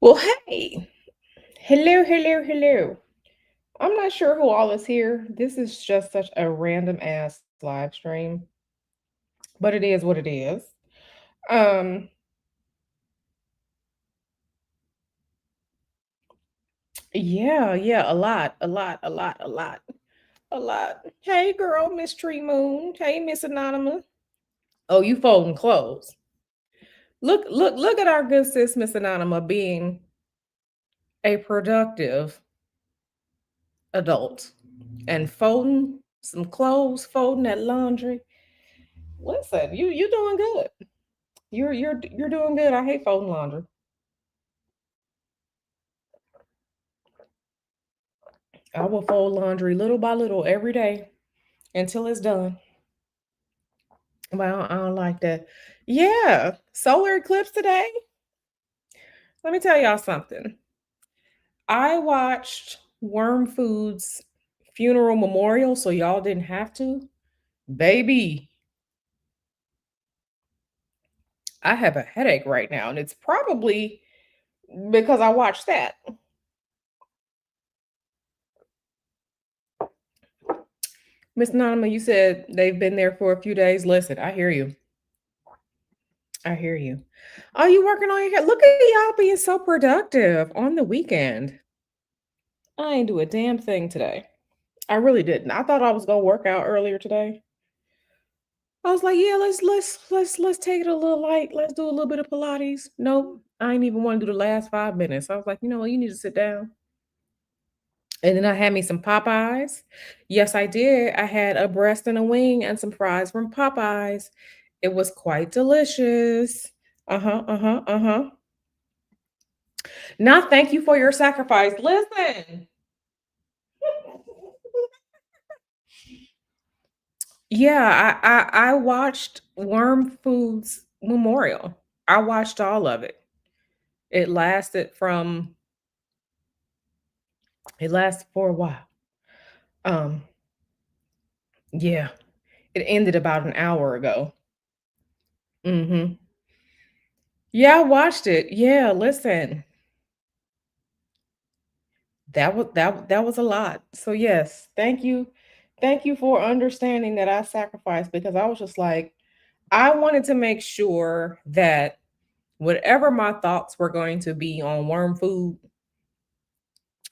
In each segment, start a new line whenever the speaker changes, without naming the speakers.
Well, hey, hello, hello, hello. I'm not sure who all is here. This is just such a random ass live stream, but it is what it is. Um, yeah, a lot. Hey, girl, Miss Tree Moon. Hey, Miss Anonymous. Oh, you folding clothes? Look at our good sis, Miss Anonymous, being a productive adult and folding some clothes, folding that laundry. Listen, you doing good. You're doing good. I hate folding laundry. I will fold laundry little by little every day until it's done. But I don't like that. Yeah, solar eclipse today. Let me tell y'all something. I watched Worm Foods funeral memorial, so y'all didn't have to. Baby, I have a headache right now, and it's probably because I watched that. Miss Nanama, you said they've been there for a few days. Listen, I hear you. I hear you. Oh, you working on your hair? Look at y'all being so productive on the weekend. I ain't do a damn thing today. I really didn't. I thought I was gonna work out earlier today. I was like, yeah, let's take it a little light. Let's do a little bit of Pilates. Nope. I ain't even want to do the last 5 minutes. I was like, you know what, you need to sit down. And then I had me some Popeyes. Yes, I did. I had a breast and a wing and some fries from Popeyes. It was quite delicious. Uh-huh, uh-huh, uh-huh. Now, thank you for your sacrifice. Listen. Yeah, I watched Worm Foods Memorial. I watched all of it. It lasted from it lasted for a while. Um, yeah, it ended about an hour ago. Mhm. Yeah, I watched it. Yeah, listen. That was a lot. So yes, thank you. Thank you for understanding that I sacrificed because I was just like I wanted to make sure that whatever my thoughts were going to be on worm food,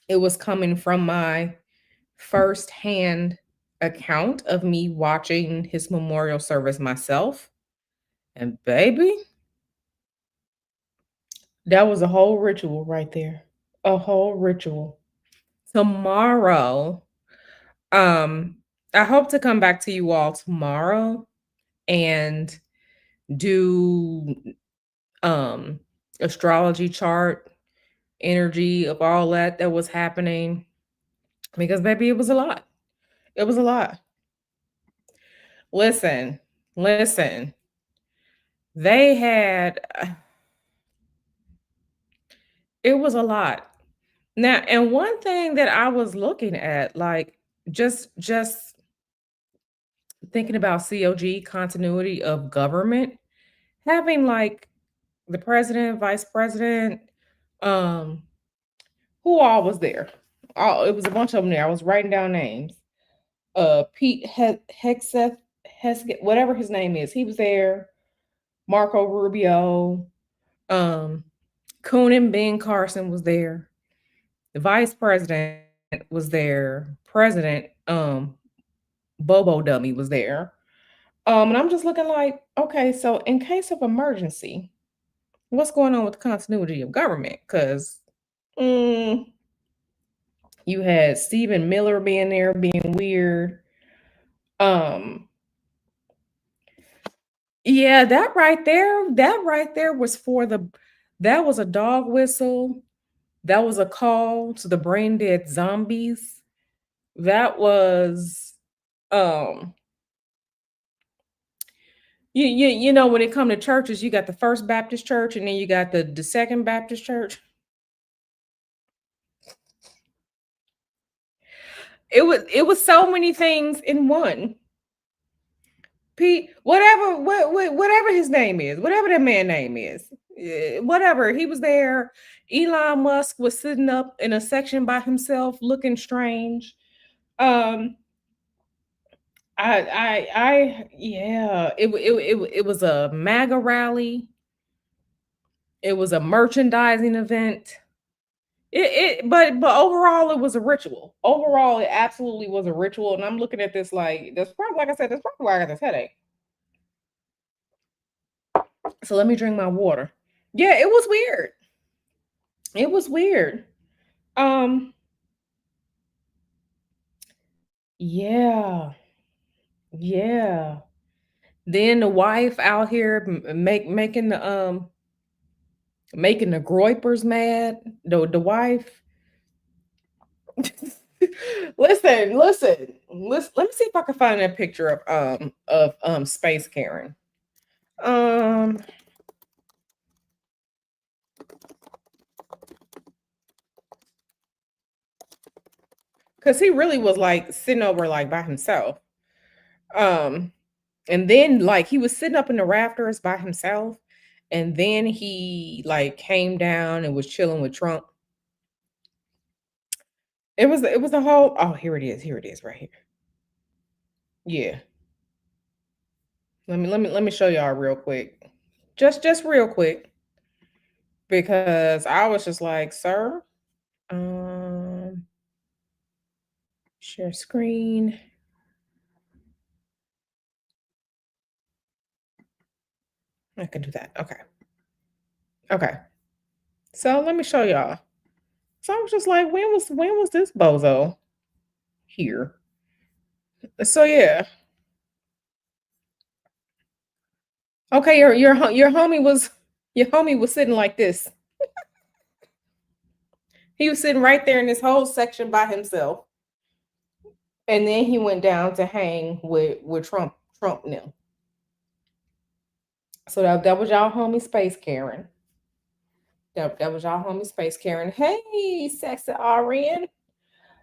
it was coming from my firsthand account of me watching his memorial service myself. And baby, that was a whole ritual right there. A whole ritual. Tomorrow, um, I hope to come back to you all tomorrow and do um astrology chart energy of all that was happening because baby it was a lot. It was a lot. Listen, listen. They had it was a lot. Now, and one thing that I was looking at like just thinking about COG continuity of government having like the president, vice president, um who all was there? All it was a bunch of them there. I was writing down names. Pete Hexeth, Heskett, whatever his name is, he was there. Marco Rubio, um, Coonan Ben Carson was there. The vice president was there. President, Bobo Dummy was there. And I'm just looking like, okay, so in case of emergency, what's going on with the continuity of government? Because mm, you had Stephen Miller being there, being weird. Um, Yeah, that right there was for that was a dog whistle. That was a call to the brain dead zombies. That was um you know when it come to churches, you got the First Baptist Church and then you got the Second Baptist Church. It was so many things in one. Pete, whatever his name is, whatever that man name is. whatever. He was there. Elon Musk was sitting up in a section by himself, looking strange. Um, yeah. It was a MAGA rally. It was a merchandising event. But overall, it was a ritual. Overall, it absolutely was a ritual. And I'm looking at this like that's probably like I said, that's probably why I got this headache. So let me drink my water. Yeah, it was weird. It was weird. Um, yeah, yeah. Then the wife out here making the Groypers mad. The wife. Listen. Let me see if I can find that picture of Space Karen. Um, because he really was like sitting over like by himself. Um, and then like he was sitting up in the rafters by himself, and then he like came down and was chilling with Trump. It was a whole oh here it is right here. Yeah. Let me show y'all real quick. Just real quick. Because I was just like, sir, um, share screen. I can do that. Okay. Okay. So let me show y'all. So I was just like, when was this bozo here? So yeah. Okay, your homie was sitting like this. He was sitting right there in this whole section by himself. And then he went down to hang with Trump now. So that was y'all homie Space Karen. That was y'all homie Space Karen. Hey, sexy RN.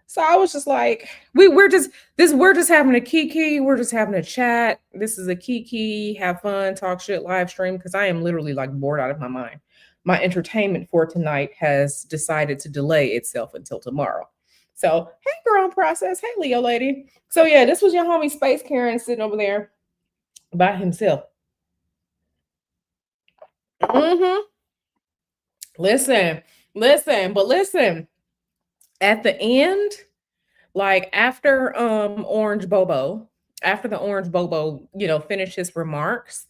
So I was just like, we're just having a kiki. We're just having a chat. This is a kiki, have fun, talk shit, live stream because I am literally like bored out of my mind. My entertainment for tonight has decided to delay itself until tomorrow. So hey, girl on process. Hey, Leo lady. So yeah, this was your homie Space Karen sitting over there by himself. Mm-hmm. Listen. At the end, like after the Orange Bobo, finished his remarks,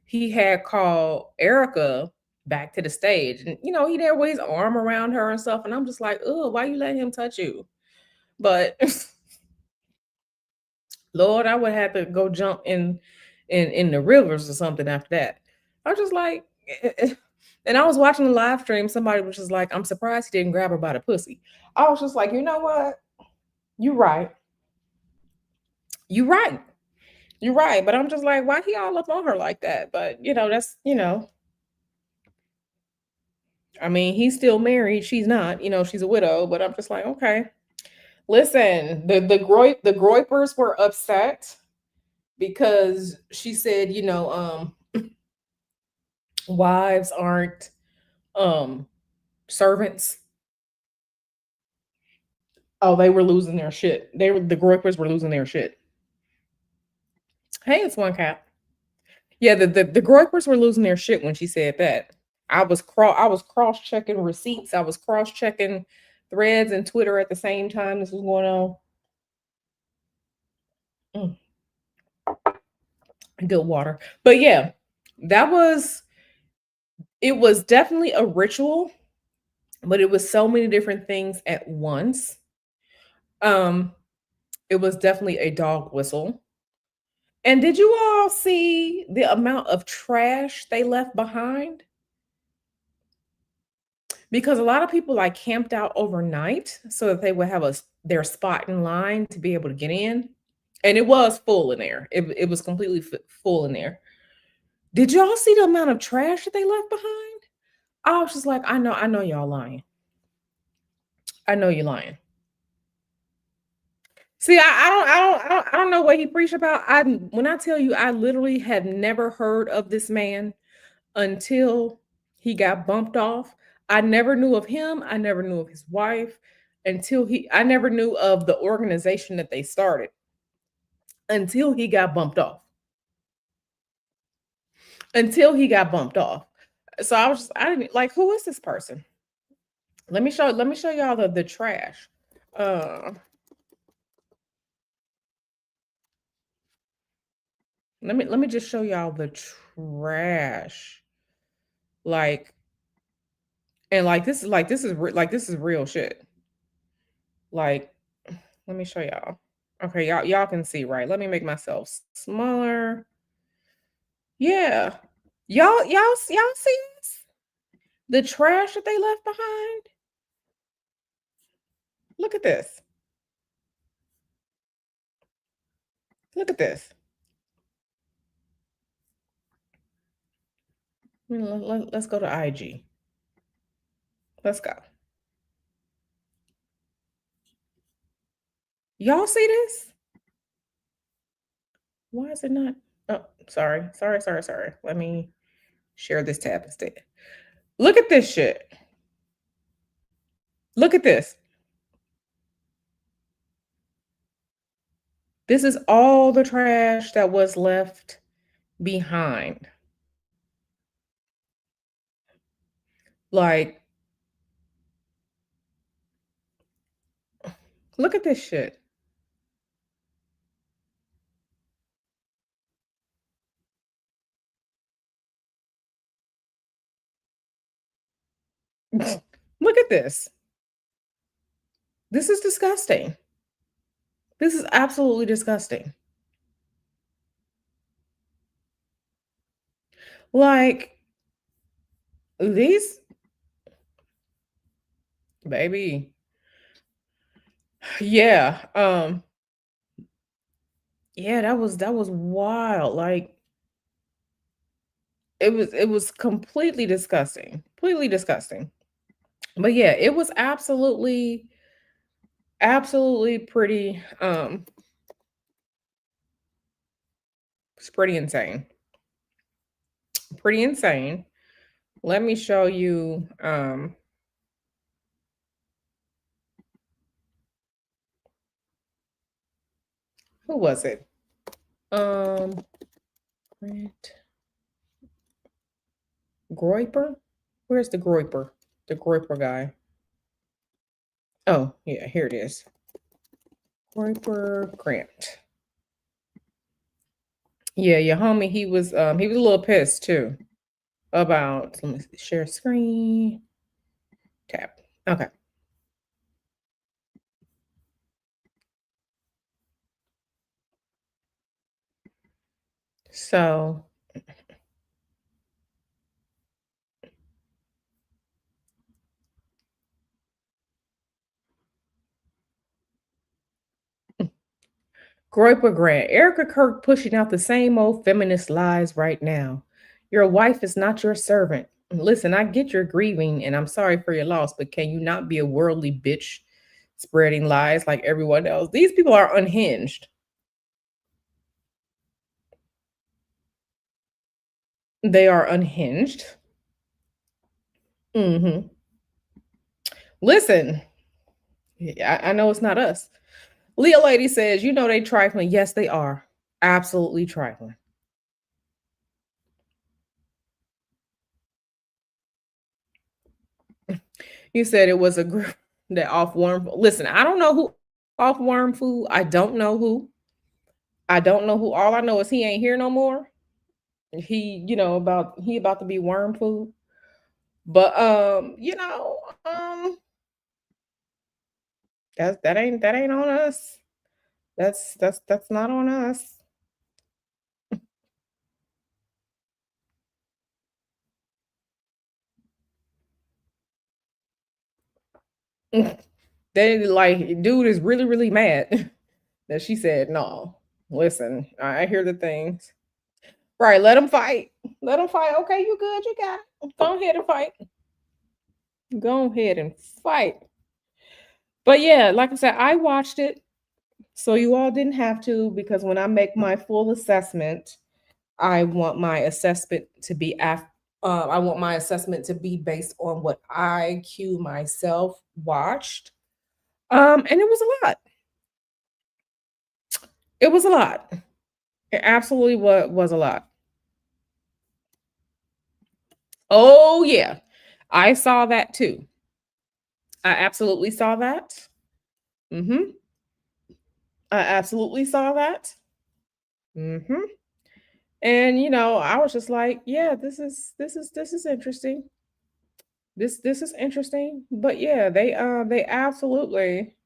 he had called Erica back to the stage. And he there with his arm around her and stuff. And I'm just like, oh, why you let him touch you? But Lord, I would have to go jump in the rivers or something after that. I was just like, and I was watching the live stream. Somebody was just like, I'm surprised he didn't grab her by the pussy. I was just like, you know what? You're right. You're right. You're right. But I'm just like, why he all up on her like that? But I mean, he's still married. She's not, she's a widow, but I'm just like, okay. Listen, the Groypers were upset because she said, wives aren't servants. Oh, they were losing their shit. The Groypers were losing their shit. Hey, it's one cat. Yeah, the Groypers were losing their shit when she said that. I was cross checking receipts. I was cross checking threads and Twitter at the same time this was going on. Good water. But yeah, that was it was definitely a ritual, but it was so many different things at once. Um, it was definitely a dog whistle. And did you all see the amount of trash they left behind? Because a lot of people like camped out overnight so that they would have their spot in line to be able to get in. And it was full in there. It was completely full in there. Did y'all see the amount of trash that they left behind? I was just like, I know y'all lying. I know you're lying. See, I don't know what he preached about. When I tell you, I literally have never heard of this man until He got bumped off. I never knew of him. I never knew of his wife I never knew of the organization that they started until he got bumped off. Until he got bumped off. So I didn't like, who is this person? Let me show y'all the trash. Uh let me just show y'all the trash. Like, and this is real shit. Like, let me show y'all. Okay, y'all can see, right? Let me make myself smaller. Yeah. Y'all see this? The trash that they left behind? Look at this. Look at this. Let's go to IG. Let's go. Y'all see this? Why is it not? Oh, sorry. Sorry, sorry, sorry. Let me share this tab instead. Look at this shit. Look at this. This is all the trash that was left behind. Like, look at this shit. Look at this. This is disgusting. This is absolutely disgusting. Like, these, baby. Yeah. Yeah, that was wild. Like, it was completely disgusting. Completely disgusting. But yeah, it was absolutely pretty it's pretty insane. Pretty insane. Let me show you who was it? Um Grant Groiper? Where's the Groiper? The Groiper guy. Oh, yeah, here it is. Groiper Grant. Yeah, your homie, he was a little pissed too about, let me share screen. Tap. Okay. So Groiper Grant, Erica Kirk pushing out the same old feminist lies right now. Your wife is not your servant. Listen, I get your grieving and I'm sorry for your loss, but can you not be a worldly bitch spreading lies like everyone else? These people are unhinged. They are unhinged. Hmm. Listen, yeah, I know it's not us. Leah Lady says, you know they trifling. Yes, they are. Absolutely trifling. You said it was a group that off worm. Listen, I don't know who off worm food. I don't know who. I don't know who. All I know is he ain't here no more. He about to be worm food. But that ain't on us. That's not on us. They like, dude is really, really mad that she said no. Listen, I hear the things. Right, let them fight. Let them fight. Okay, you good? You got it. Go ahead and fight. Go ahead and fight. But yeah, like I said, I watched it. So you all didn't have to, because when I make my full assessment, I want my assessment to be I want my assessment to be based on what IQ myself watched. And it was a lot. It was a lot. It absolutely was a lot. Oh yeah. I saw that too. I absolutely saw that. Mhm. I absolutely saw that. Mhm. And I was just like, yeah, this is interesting. This is interesting. But yeah, they absolutely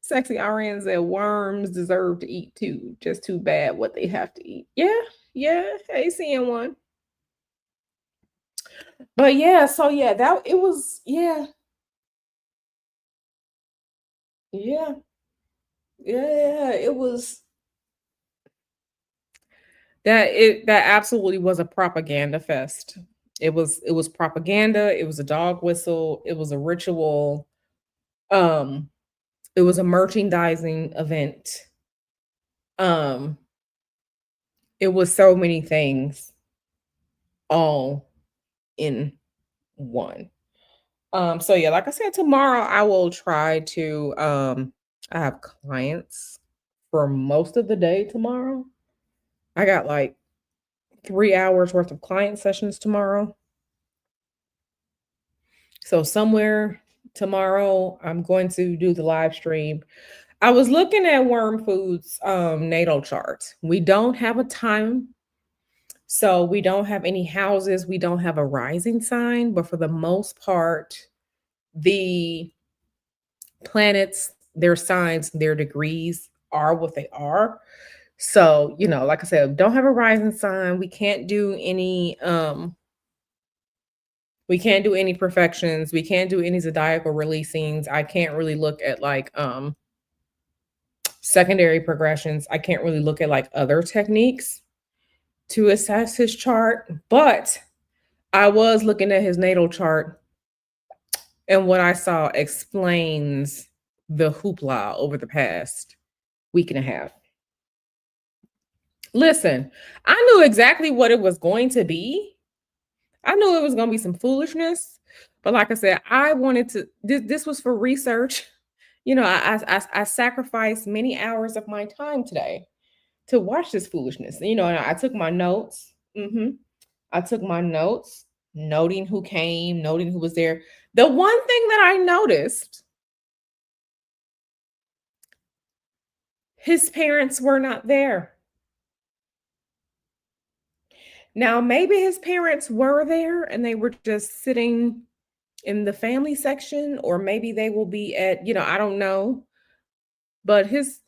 sexy RN said worms deserve to eat too. Just too bad what they have to eat. Yeah, yeah. Hey, seeing one. But yeah, so yeah, that it was yeah, yeah, yeah. It was that absolutely was a propaganda fest. It was propaganda, it was a dog whistle, it was a ritual, um, it was a merchandising event. Um, it was so many things all in one. So yeah, like I said, tomorrow I will try to I have clients for most of the day tomorrow. I got like 3 hours worth of client sessions tomorrow. So somewhere tomorrow I'm going to do the live stream. I was looking at Worm Foods natal chart. We don't have a time, so we don't have any houses, we don't have a rising sign, but for the most part, the planets, their signs, their degrees are what they are. So, like I said, don't have a rising sign. We can't do any perfections. We can't do any zodiacal releasings. I can't really look at like secondary progressions. I can't really look at like other techniques to assess his chart, but I was looking at his natal chart and what I saw explains the hoopla over the past week and a half. Listen, I knew exactly what it was going to be. I knew it was going to be some foolishness, but like I said, I wanted to. This was for research. I sacrificed many hours of my time today to watch this foolishness. And I took my notes. I took my notes, noting who came, noting who was there. The one thing that I noticed, his parents were not there. Now, maybe his parents were there and they were just sitting in the family section, or maybe they will be at, I don't know. But his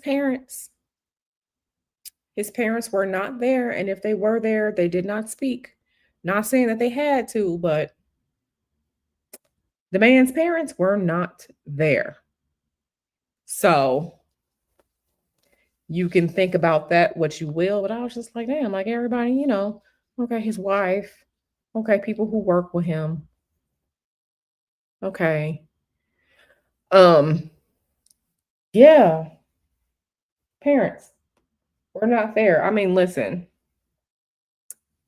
parents were not there. And if they were there, they did not speak. Not saying that they had to, but the man's parents were not there. So you can think about that what you will, but I was just like, damn, like everybody, okay, his wife, okay, people who work with him, okay. Um, yeah, parents were not there. I mean, listen,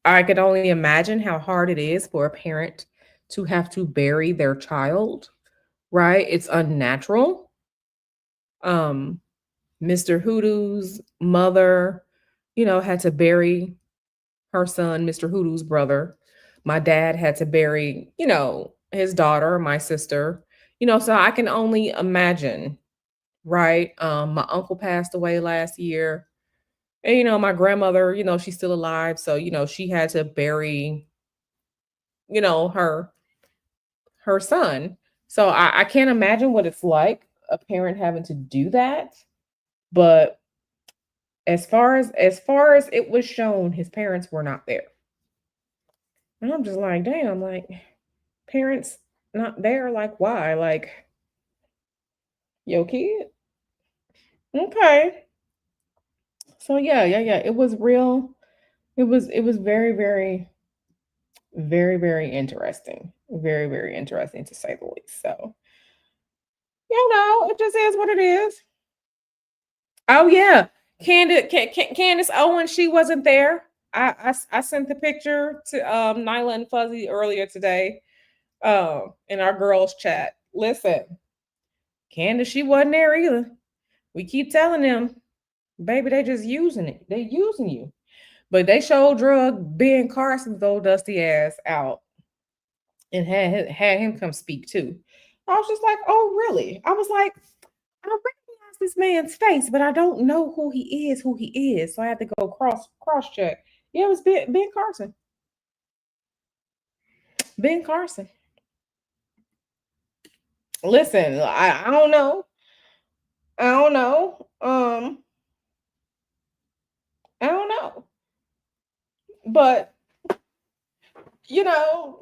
I could only imagine how hard it is for a parent to have to bury their child, right? It's unnatural. Um, Mr. Hoodoo's mother, had to bury her son, Mr. Hoodoo's brother. My dad had to bury, his daughter, my sister. So I can only imagine, right? My uncle passed away last year. And my grandmother, she's still alive. So, she had to bury, her son. So I can't imagine what it's like a parent having to do that. But as far as it was shown, his parents were not there. And I'm just like, damn, like parents not there, like why? Like, yo kid? Okay. So yeah, yeah, yeah. It was real. It was very, very, very, very interesting. Very, very interesting to say the least. So, it just is what it is. Oh yeah. Candace Owens, she wasn't there. I sent the picture to Nyla and Fuzzy earlier today in our girls chat. Listen, Candace, she wasn't there either. We keep telling them, baby, they just using it. They using you. But they showed drug Ben Carson's old dusty ass out and had him come speak too. I was just like, oh really? I was like, I recognize this man's face, but I don't know who he is. So I had to go cross check. Yeah, it was Ben Carson. Ben Carson. Listen, I don't know. I don't know. I don't know. But you know,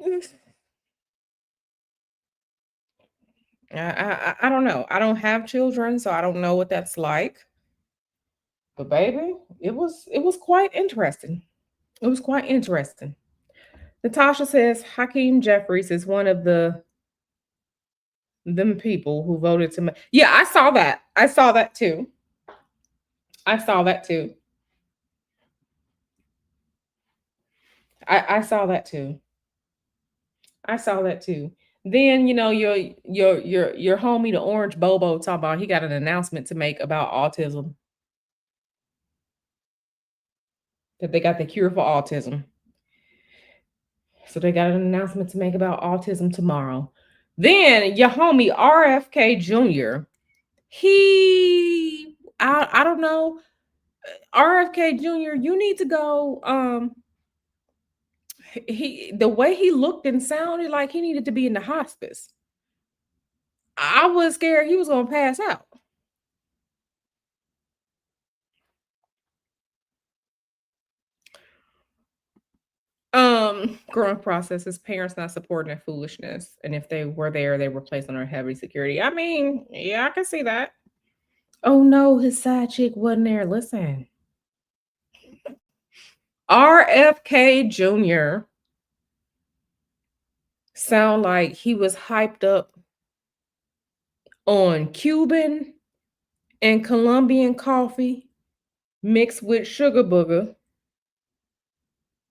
I don't know. I don't have children, so I don't know what that's like. But baby, it was quite interesting. It was quite interesting. Natasha says Hakeem Jeffries is one of them people who voted to. Yeah, I saw that. I saw that too. I saw that too. I saw that too. I saw that too. Then your homie the Orange Bobo talking about he got an announcement to make about autism, that they got the cure for autism. So they got an announcement to make about autism tomorrow. Then your homie RFK Jr. I don't know. RFK Jr., you need to go. The way he looked and sounded like he needed to be in the hospice. I was scared he was gonna pass out. Growing process, his parents not supporting their foolishness, and if they were there, they were placed under heavy security. I mean, yeah, I can see that. Oh no, his side chick wasn't there. Listen, RFK Jr. sound like he was hyped up on Cuban and Colombian coffee mixed with sugar booger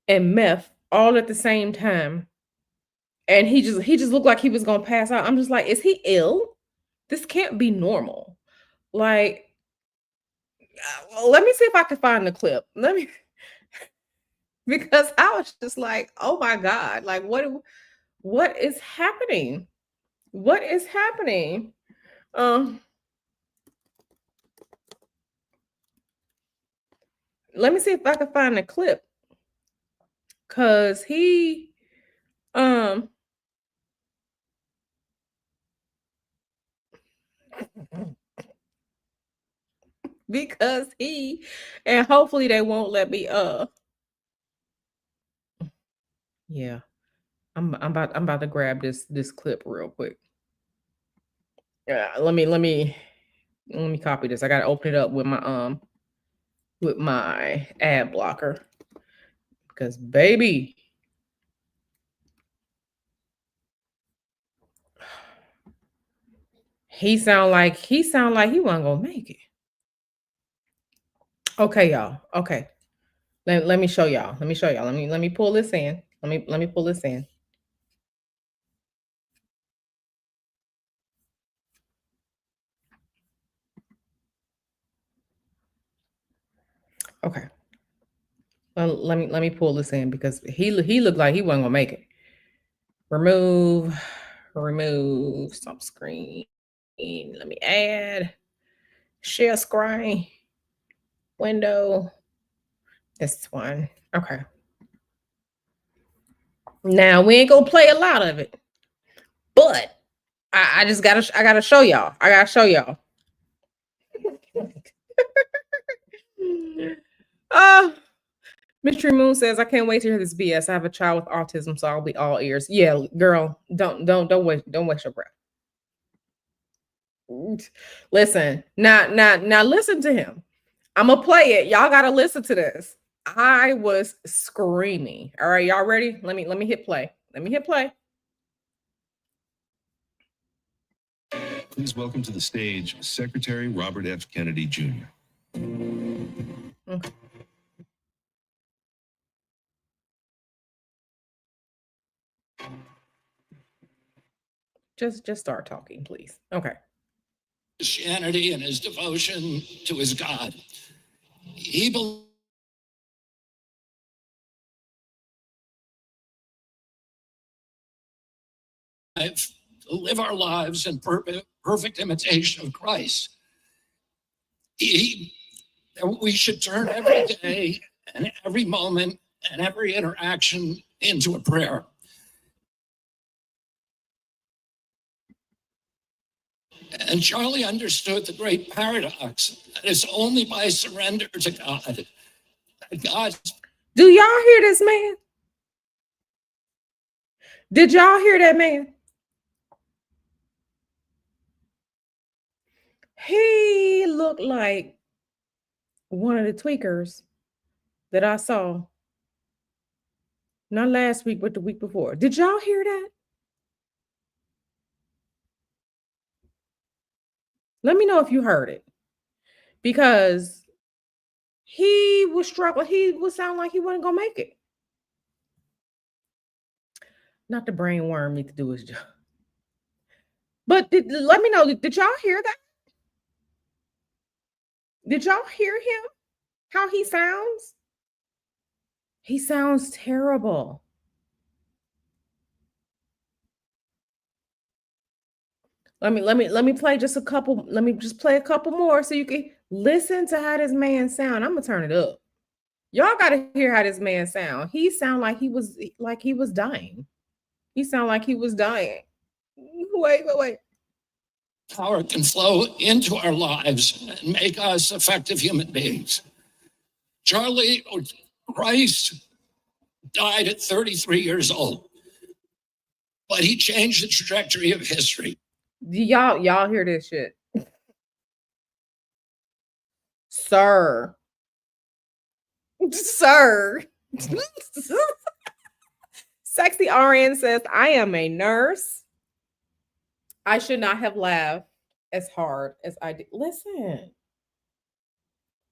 and meth all at the same time. And he just looked like he was gonna pass out. I'm just like, is he ill? This can't be normal. Like, let me see if I can find the clip. Let me because I was just like, oh my God, like what is happening? What is happening? Um, let me see if I can find the clip. Cause he um because he and hopefully they won't let me yeah. I'm about to grab this clip real quick. Yeah, let me copy this. I gotta open it up with my ad blocker. Because baby, he sound like he wasn't gonna make it. Okay, y'all. Okay. Let me show y'all. Let me show y'all. Let me pull this in. Let me pull this in. Okay. Well, let me pull this in because he looked like he wasn't gonna make it. Remove, stop screen. Let me add, share screen, window. This one. Okay. Now we ain't gonna play a lot of it, but I just gotta show y'all. I gotta show y'all. uh Mystery Moon says, I can't wait to hear this BS. I have a child with autism, so I'll be all ears. Yeah, girl, don't waste your breath. Listen, now listen to him. I'm gonna play it. Y'all gotta listen to this. I was screaming. All right, y'all ready? Let me hit play. Let me hit play.
Please welcome to the stage Secretary Robert F. Kennedy Jr.
Just start talking, please. Okay.
Christianity and his devotion to his God. He believed to live our lives in perfect imitation of Christ. We should turn every day and every moment and every interaction into a prayer. And Charlie understood the great paradox that it's only by surrender to God that God.
Do y'all hear this man? Did y'all hear that man? He looked like one of the tweakers that I saw. Not last week, but the week before. Did y'all hear that? Let me know if you heard it. Because he was struggling. He would sound like he wasn't going to make it. Not the brain worm need to do his job. But let me know, did y'all hear that? Did y'all hear him? How he sounds? He sounds terrible. Let me play just a couple. Let me just play a couple more so you can listen to how this man sound. I'm gonna turn it up. Y'all gotta hear how this man sound. He sound like he was dying. He sound like he was dying. Wait.
Power can flow into our lives and make us effective human beings. Christ died at 33 years old, but he changed the trajectory of history.
Y'all hear this shit? Sir. Sexy RN says, I am a nurse. I should not have laughed as hard as I did. Listen.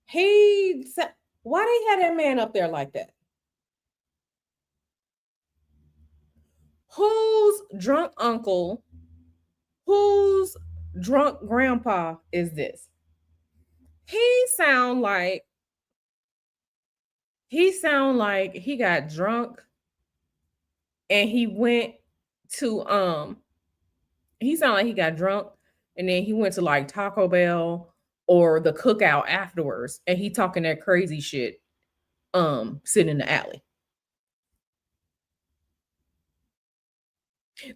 He said, why they had that man up there like that? Whose drunk uncle, whose drunk grandpa is this? He sound like he got drunk and he went to he sound like he got drunk and then he went to like Taco Bell or the Cookout afterwards and he talking that crazy shit sitting in the alley.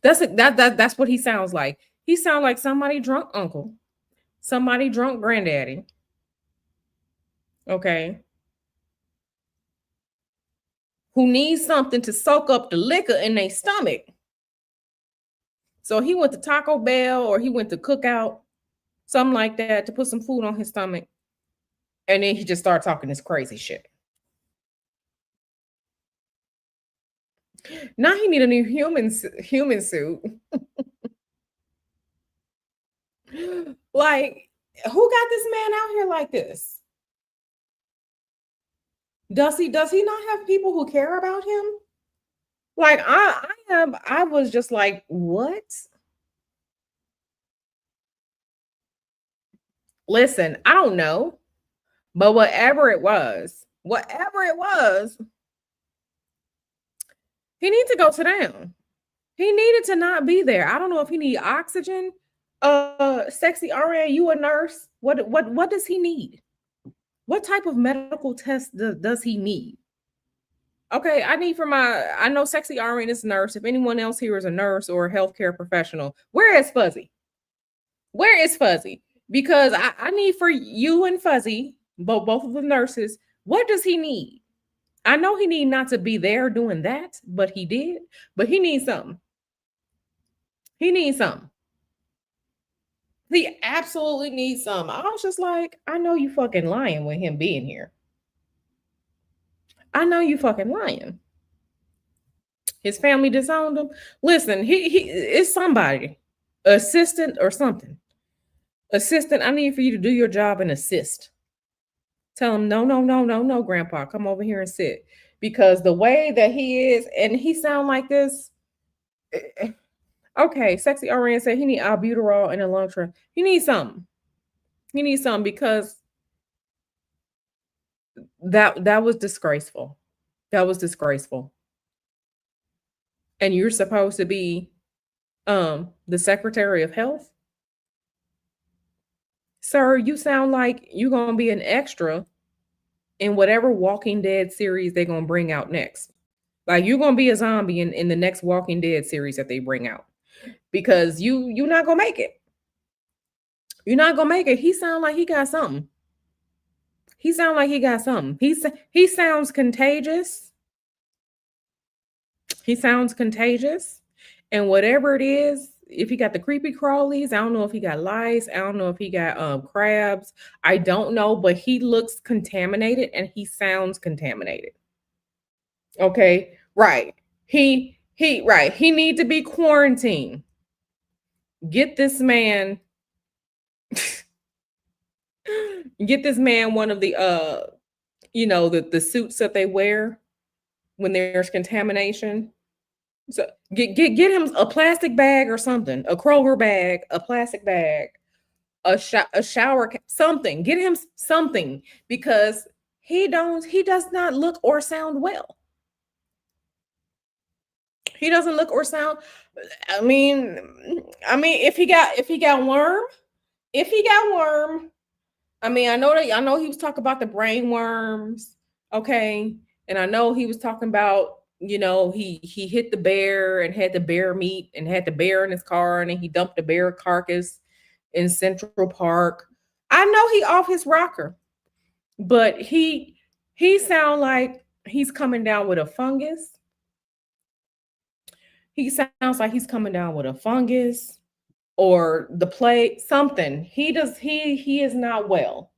That's what he sounds like. He sounds like somebody drunk uncle, somebody drunk granddaddy. Okay. Who needs something to soak up the liquor in their stomach. So he went to Taco Bell or he went to Cookout, something like that, to put some food on his stomach. And then he just started talking this crazy shit. Now he need a new human suit. Like, who got this man out here like this? Does he not have people who care about him? Like I was just like, what? Listen, I don't know. But whatever it was, he needs to go sit down. He needed to not be there. I don't know if he need oxygen. Sexy RN, you a nurse? What does he need? What type of medical test does he need? Okay, I know Sexy RN is a nurse. If anyone else here is a nurse or a healthcare professional, where is Fuzzy? Where is Fuzzy? Because I need for you and Fuzzy, both of the nurses, what does he need? I know he need not to be there doing that, but he did. But he needs something. He needs something. He absolutely needs something. I was just like, I know you fucking lying with him being here. I know you fucking lying. His family disowned him. Listen, he is somebody, assistant or something. Assistant, I need for you to do your job and assist. Tell him, no, grandpa, come over here and sit. Because the way that he is, and he sound like this, Okay, Sexy RN said he need albuterol and Elantra. He needs something. He needs something because that was disgraceful. That was disgraceful. And you're supposed to be the Secretary of Health? Sir, you sound like you're gonna be an extra in whatever Walking Dead series they're gonna bring out next. Like you're gonna be a zombie in the next Walking Dead series that they bring out. Because you're not gonna make it. You're not gonna make it. He sound like he got something. He sound like he got something. He sounds contagious. He sounds contagious. And whatever it is, if he got the creepy crawlies, I don't know if he got lice, I don't know if he got crabs. I don't know, but he looks contaminated and he sounds contaminated. Okay, right. He right. He need to be quarantined. Get this man get this man one of the the suits that they wear when there's contamination. So get him a plastic bag or something, a Kroger bag, a plastic bag, a shower something. Get him something because he does not look or sound well. He doesn't look or sound. I mean, if he got worm, I mean, I know he was talking about the brain worms, okay, and I know he was talking about he hit the bear and had the bear meat and had the bear in his car and then he dumped the bear carcass in Central Park. I know he off his rocker, but he sound like he's coming down with a fungus. He sounds like he's coming down with a fungus or the plague, something. He is not well.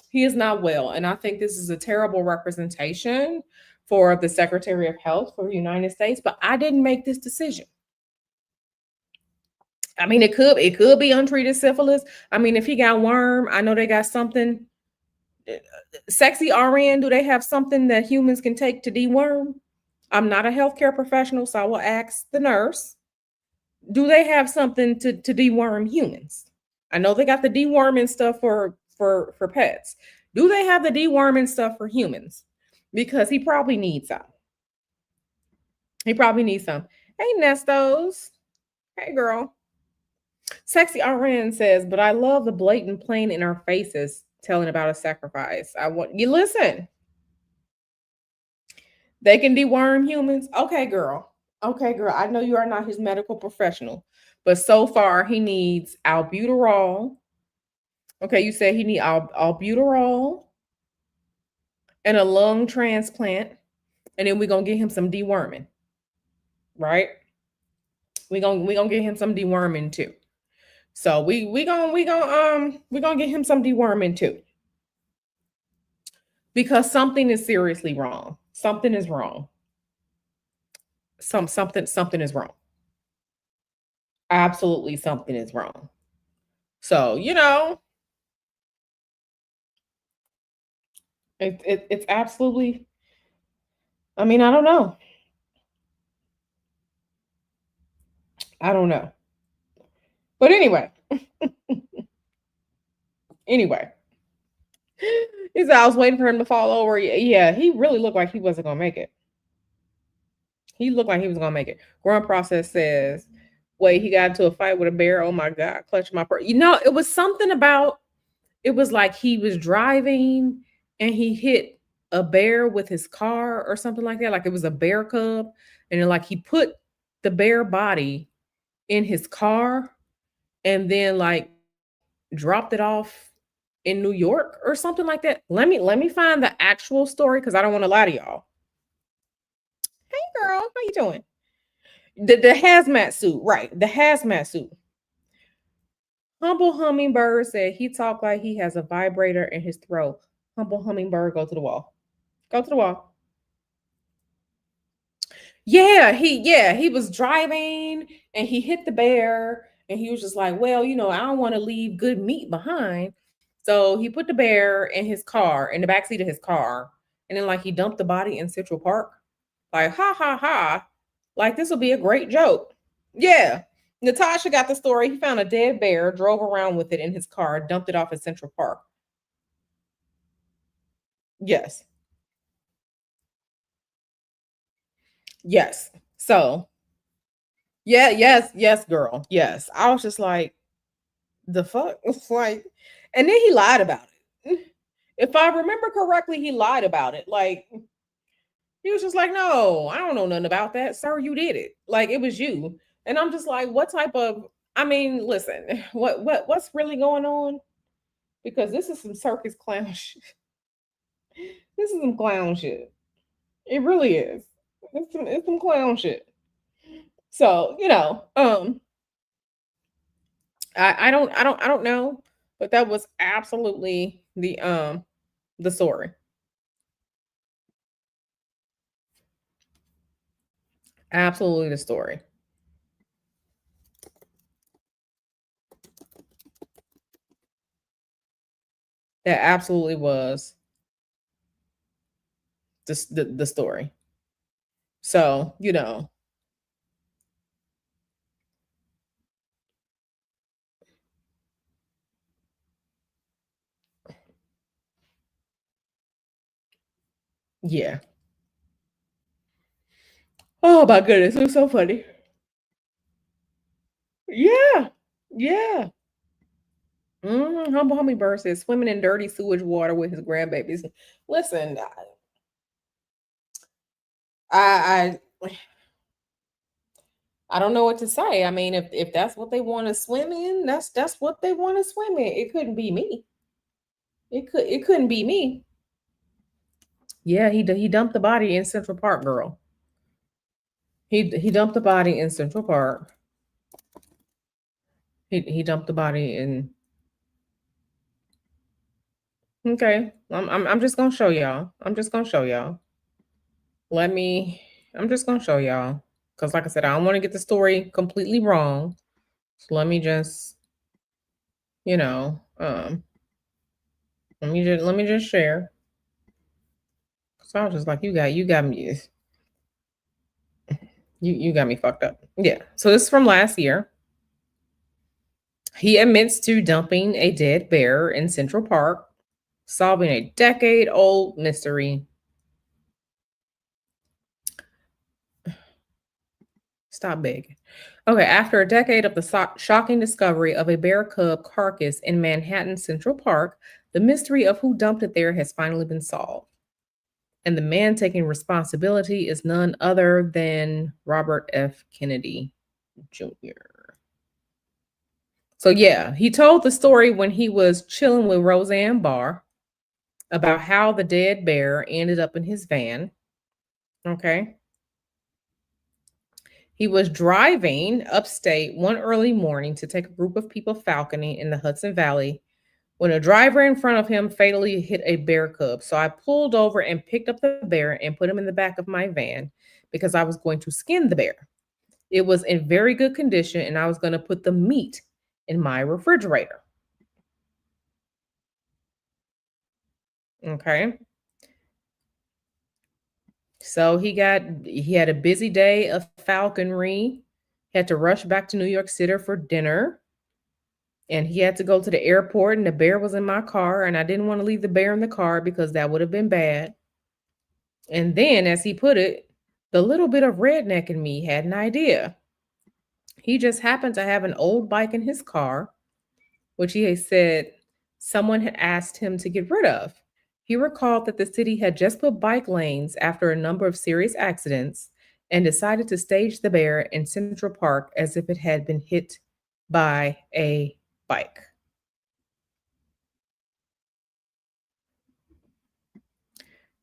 He is not well. And I think this is a terrible representation for the Secretary of Health for the United States, but I didn't make this decision. I mean, it could be untreated syphilis. I mean, if he got worm, I know they got something. Sexy RN, do they have something that humans can take to deworm? I'm not a healthcare professional, so I will ask the nurse. Do they have something to deworm humans? I know they got the deworming stuff for pets. Do they have the deworming stuff for humans? Because he probably needs some. He probably needs some. Hey, Nestos. Hey, girl. Sexy RN says, but I love the blatant plain in our faces telling about a sacrifice. I want you listen. They can deworm humans. Okay, girl. Okay, girl. I know you are not his medical professional, but so far he needs albuterol. Okay, you said he needs albuterol and a lung transplant, and then we're gonna get him some deworming. Right? We're gonna get him some deworming too. So we gonna get him some deworming too. Because something is seriously wrong. Something is wrong. Something is wrong. Absolutely something is wrong. So, it's absolutely, I mean, I don't know. I don't know. But anyway. Anyway. He said I was waiting for him to fall over. Yeah, he really looked like he wasn't gonna make it. He looked like he was gonna make it. Grunt Process says, wait, he got into a fight with a bear. Oh my God, clutch my purse. It was something about it was like he was driving and he hit a bear with his car or something like that. Like it was a bear cub. And then like he put the bear body in his car and then like dropped it off in New York or something like that. Let me find the actual story because I don't want to lie to y'all. Hey girl, how you doing? The hazmat suit, right? The hazmat suit. Humble Hummingbird said he talked like he has a vibrator in his throat. Humble Hummingbird, go to the wall. Go to the wall. Yeah, he was driving and he hit the bear and he was just like, well, I don't want to leave good meat behind. So he put the bear in his car, in the backseat of his car, and then like he dumped the body in Central Park. Like, ha ha ha. Like this will be a great joke. Yeah. Natasha got the story. He found a dead bear, drove around with it in his car, dumped it off at Central Park. Yes. Yes. So, yeah, yes, girl. Yes. I was just like, the fuck? It's like, and then he lied about it. If I remember correctly, he lied about it. Like, he was just like, no, I don't know nothing about that. Sir, you did it. Like, it was you. And I'm just like, what type of, I mean, listen, what's really going on? Because this is some circus clown shit. This is some clown shit. It really is. It's some clown shit. So, I don't know, but that was absolutely the story. Absolutely the story. That absolutely was the story. So, yeah. Oh my goodness, it was so funny. Yeah. Yeah. Humble Hummingbird says swimming in dirty sewage water with his grandbabies. Listen, I I don't know what to say. I mean, if that's what they want to swim in, that's what they want to swim in. It couldn't be me. It couldn't be me. Yeah, he dumped the body in Central Park, girl. He dumped the body in Central Park. He dumped the body in. Okay, I'm just gonna show y'all. I'm just gonna show y'all. Let me. I'm just gonna show y'all because, like I said, I don't want to get the story completely wrong. So let me just, you know, let me just share. So I was just like, you got me, you got me fucked up. Yeah. So this is from last year. He admits to dumping a dead bear in Central Park, solving a decade-old mystery. Stop begging. Okay, after a decade of the shocking discovery of a bear cub carcass in Manhattan Central Park, the mystery of who dumped it there has finally been solved. And the man taking responsibility is none other than Robert F. Kennedy Jr. So, yeah, he told the story when he was chilling with Roseanne Barr about how the dead bear ended up in his van. Okay. He was driving upstate one early morning to take a group of people falconing in the Hudson Valley when a driver in front of him fatally hit a bear cub. So I pulled over and picked up the bear and put him in the back of my van because I was going to skin the bear. It was in very good condition and I was going to put the meat in my refrigerator. Okay. So he had a busy day of falconry. Had to rush back to New York City for dinner. And he had to go to the airport and the bear was in my car and I didn't want to leave the bear in the car because that would have been bad. And then, as he put it, the little bit of redneck in me had an idea. He just happened to have an old bike in his car, which he had said someone had asked him to get rid of. He recalled that the city had just put bike lanes after a number of serious accidents and decided to stage the bear in Central Park as if it had been hit by a bike.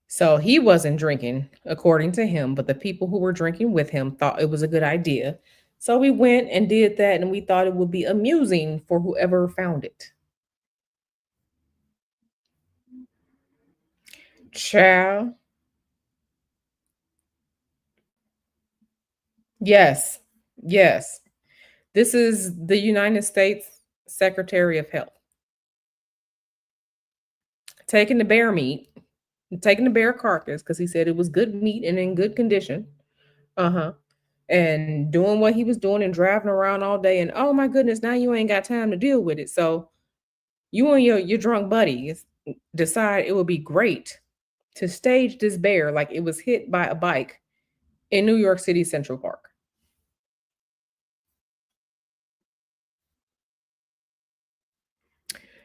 So he wasn't drinking, according to him, but the people who were drinking with him thought it was a good idea. So we went and did that, and we thought it would be amusing for whoever found it. Child. Yes. Yes. This is the United States Secretary of Health taking the bear meat, taking the bear carcass because he said it was good meat and in good condition. Uh huh. and doing what he was doing and driving around all day. And oh my goodness, now you ain't got time to deal with it. So you and your drunk buddies decide it would be great to stage this bear like it was hit by a bike in New York City Central Park.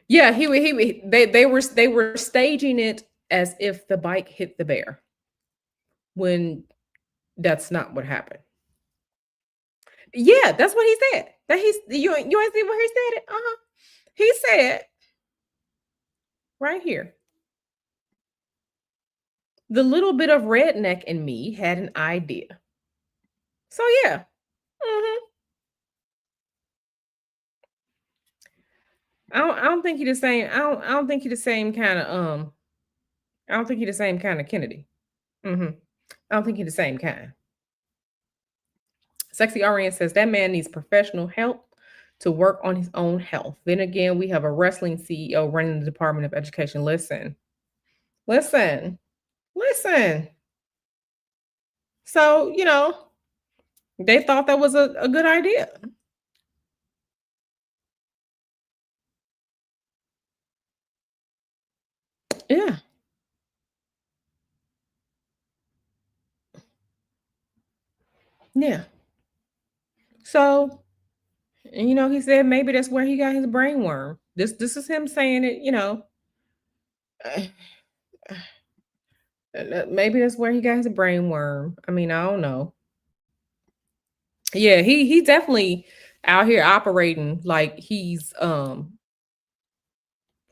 Yeah, they were staging it as if the bike hit the bear when that's not what happened. Yeah, that's what he said. That you ain't see where he said it? Uh-huh. He said right here, the little bit of redneck in me had an idea. So yeah. Mhm. I don't think he the same. I don't think he the same kind of I don't think he the same kind of Kennedy. Mhm. I don't think he the same kind. Sexy RN says that man needs professional help to work on his own health. Then again, we have a wrestling CEO running the Department of Education. Listen, listen. So, they thought that was a good idea. Yeah. Yeah. So, he said maybe that's where he got his brain worm. This is him saying it, uh, maybe that's where he got his brain worm. I mean, I don't know. Yeah, he definitely out here operating like he's a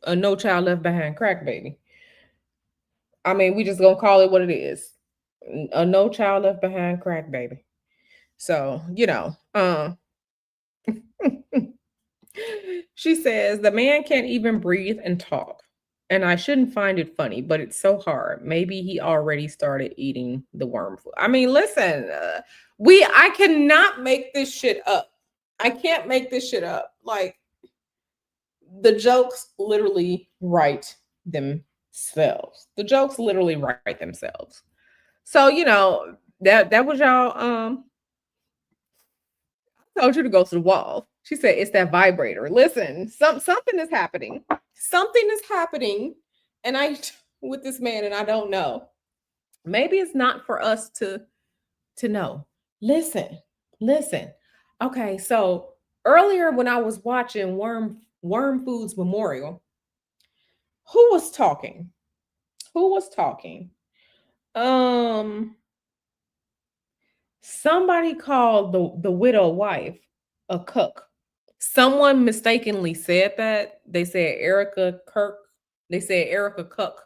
no child left behind crack baby. I mean, we just gonna call it what it is. A no child left behind crack baby. So, she says the man can't even breathe and talk. And I shouldn't find it funny, but it's so hard. Maybe he already started eating the worm food. I mean, listen, I cannot make this shit up. I can't make this shit up. Like the jokes literally write themselves. The jokes literally write themselves. So, that was y'all told you to go to the wall. She said it's that vibrator. Listen, something is happening. Something is happening, and I with this man, and I don't know. Maybe it's not for us to know. Listen. Okay, so earlier when I was watching Worm Foods Memorial, who was talking? Who was talking? Um, Somebody called the widow wife a cook. Someone mistakenly said that. They said Erica Kirk. They said Erica Cook.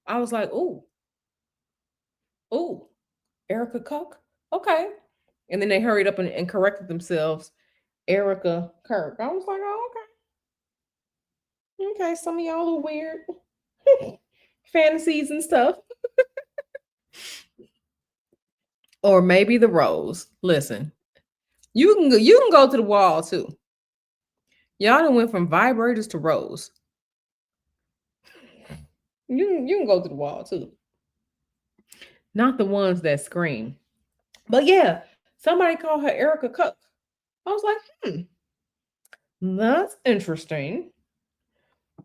I was like, ooh, Erica Cook. Okay. And then they hurried up and corrected themselves. Erica Kirk. I was like, oh, okay. Okay. Some of y'all are weird. Fantasies and stuff. Or maybe the rose. Listen, you can go to the wall too. Y'all done went from vibrators to rose. You can go to the wall too. Not the ones that scream. But yeah, somebody called her Erica Cook. I was like, that's interesting.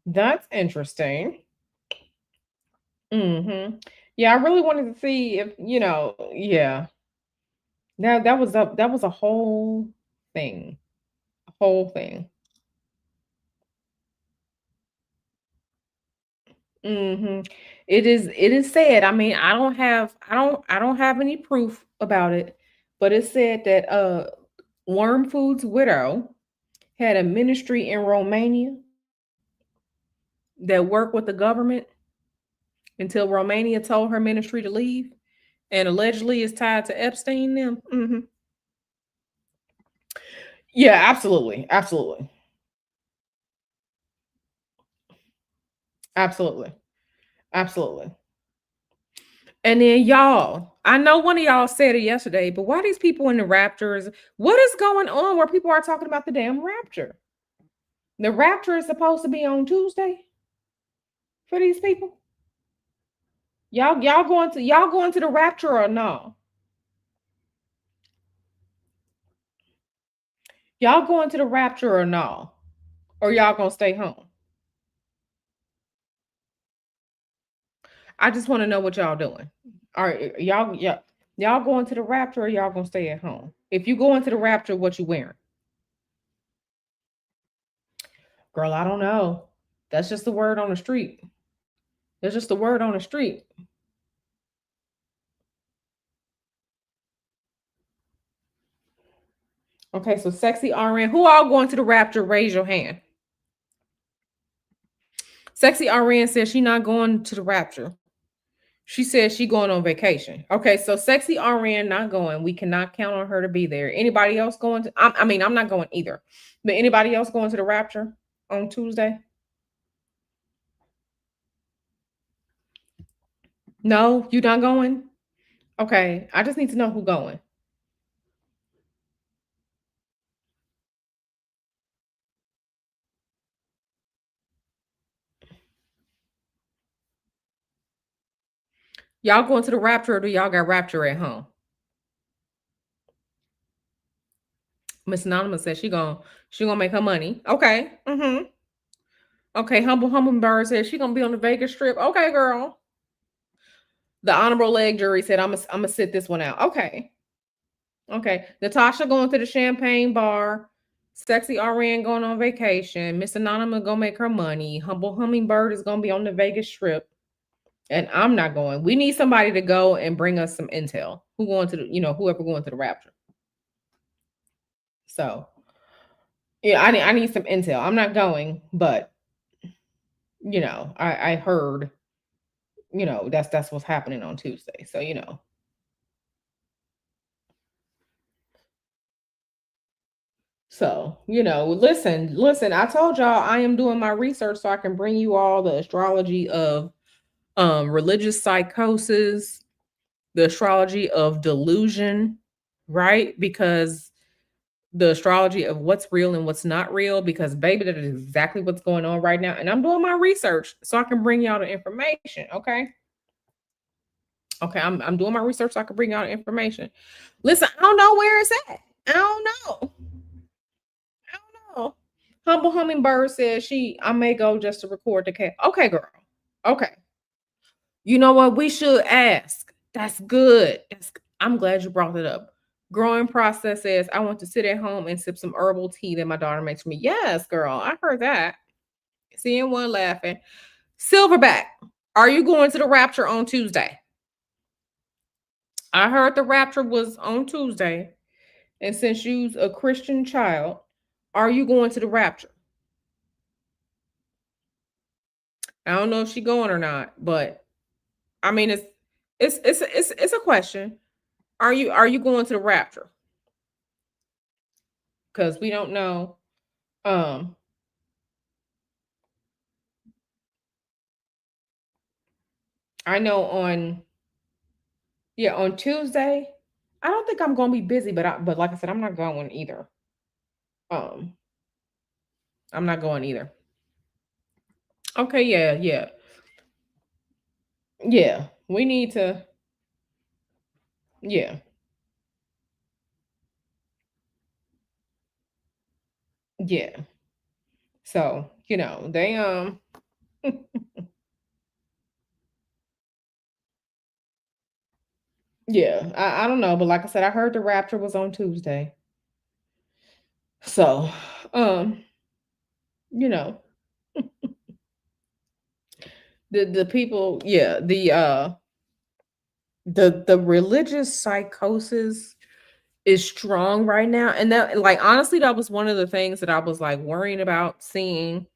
That's interesting. Yeah, I really wanted to see if, yeah. That was a whole thing. A whole thing. It is said. I mean, I don't have any proof about it, but it said that Worm Foods widow had a ministry in Romania that worked with the government until Romania told her ministry to leave, and allegedly is tied to Epstein. Them. Yeah, absolutely, absolutely, absolutely. And then y'all, I know one of y'all said it yesterday, but why these people in the Raptors? What is going on where people are talking about the damn Rapture? The Rapture is supposed to be on Tuesday for these people. Y'all going to the Rapture or no? Y'all going to the rapture or no? Or y'all gonna stay home? I just want to know what y'all doing. Are y'all going to the rapture or y'all gonna stay at home? If you go into the rapture, what you wearing? Girl, I don't know. That's just the word on the street. That's just the word on the street. Okay, so sexy RN. Who all going to the rapture? Raise your hand. Sexy RN says she not going to the rapture. She says she going on vacation. Okay, so sexy RN not going. We cannot count on her to be there. Anybody else going to? I mean, I'm not going either. But anybody else going to the rapture on Tuesday? No, you not going? Okay, I just need to know who going. Y'all going to the rapture or do y'all got rapture at home? Miss Anonymous says she gonna make her money. Okay. Mm-hmm. Okay, Hummingbird says she gonna be on the Vegas Strip. Okay, girl. The honorable leg jury said I'm gonna sit this one out. Okay. Okay. Natasha going to the champagne bar. Sexy RN going on vacation. Miss Anonymous gonna make her money. Humble Hummingbird is gonna be on the Vegas Strip. And I'm not going. We need somebody to go and bring us some intel. Who going to the, whoever going to the rapture. So yeah, I need some intel. I'm not going, but I heard, that's what's happening on Tuesday. So listen, I told y'all I am doing my research so I can bring you all the astrology of religious psychosis, the astrology of delusion, right? Because the astrology of what's real and what's not real, because baby, that is exactly what's going on right now. And I'm doing my research so I can bring y'all the information. Okay. Okay, I'm doing my research so I can bring y'all the information. Listen, I don't know where it's at. I don't know. I don't know. Humble Hummingbird says I may go just to record the cat. Okay, girl. Okay. You know what? We should ask. That's good. I'm glad you brought it up. Growing process says I want to sit at home and sip some herbal tea that my daughter makes for me. Yes, girl. I heard that. Seeing one laughing. Silverback, are you going to the rapture on Tuesday? I heard the rapture was on Tuesday. And since you's a Christian child, are you going to the rapture? I don't know if she going or not, but I mean it's a question. Are you going to the rapture? Because we don't know. Um, I know on Tuesday. I don't think I'm gonna be busy, but like I said, I'm not going either. Um, I'm not going either. Okay, yeah. Yeah. We need to, yeah, yeah. So, they yeah, I don't know, but like I said, I heard the rapture was on Tuesday. So, um, you know, the people, yeah, the religious psychosis is strong right now. And that, like, honestly, that was one of the things that I was like worrying about seeing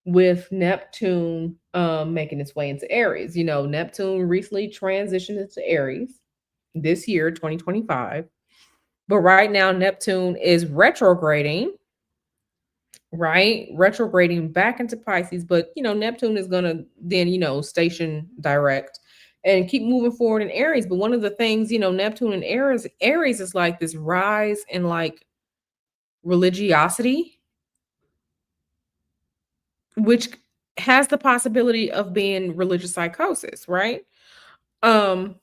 with Neptune making its way into Aries. Neptune recently transitioned into Aries this year, 2025. But right now, Neptune is retrograding, right? Retrograding back into Pisces. But, Neptune is going to then, station direct and keep moving forward in Aries. But one of the things, Neptune and Aries is like this rise in like religiosity, which has the possibility of being religious psychosis, right? Um,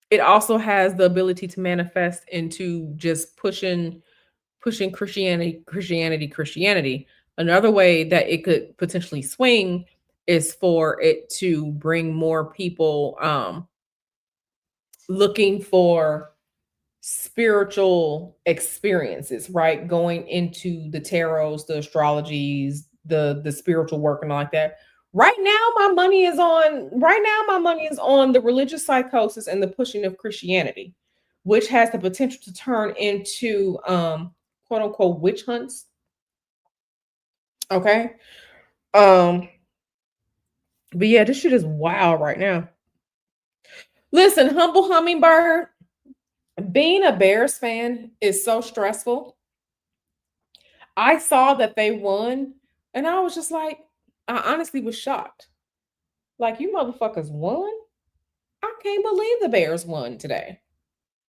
it also has the ability to manifest into just pushing pushing Christianity. Another way that it could potentially swing is for it to bring more people looking for spiritual experiences, right? Going into the tarots, the astrologies, the spiritual work and all like that. Right now, my money is on the religious psychosis and the pushing of Christianity, which has the potential to turn into quote unquote witch hunts. Okay. But yeah, this shit is wild right now. Listen, humble hummingbird, being a Bears fan is so stressful. I saw that they won, and I was just like, I honestly was shocked. Like, you motherfuckers won? I can't believe the Bears won today.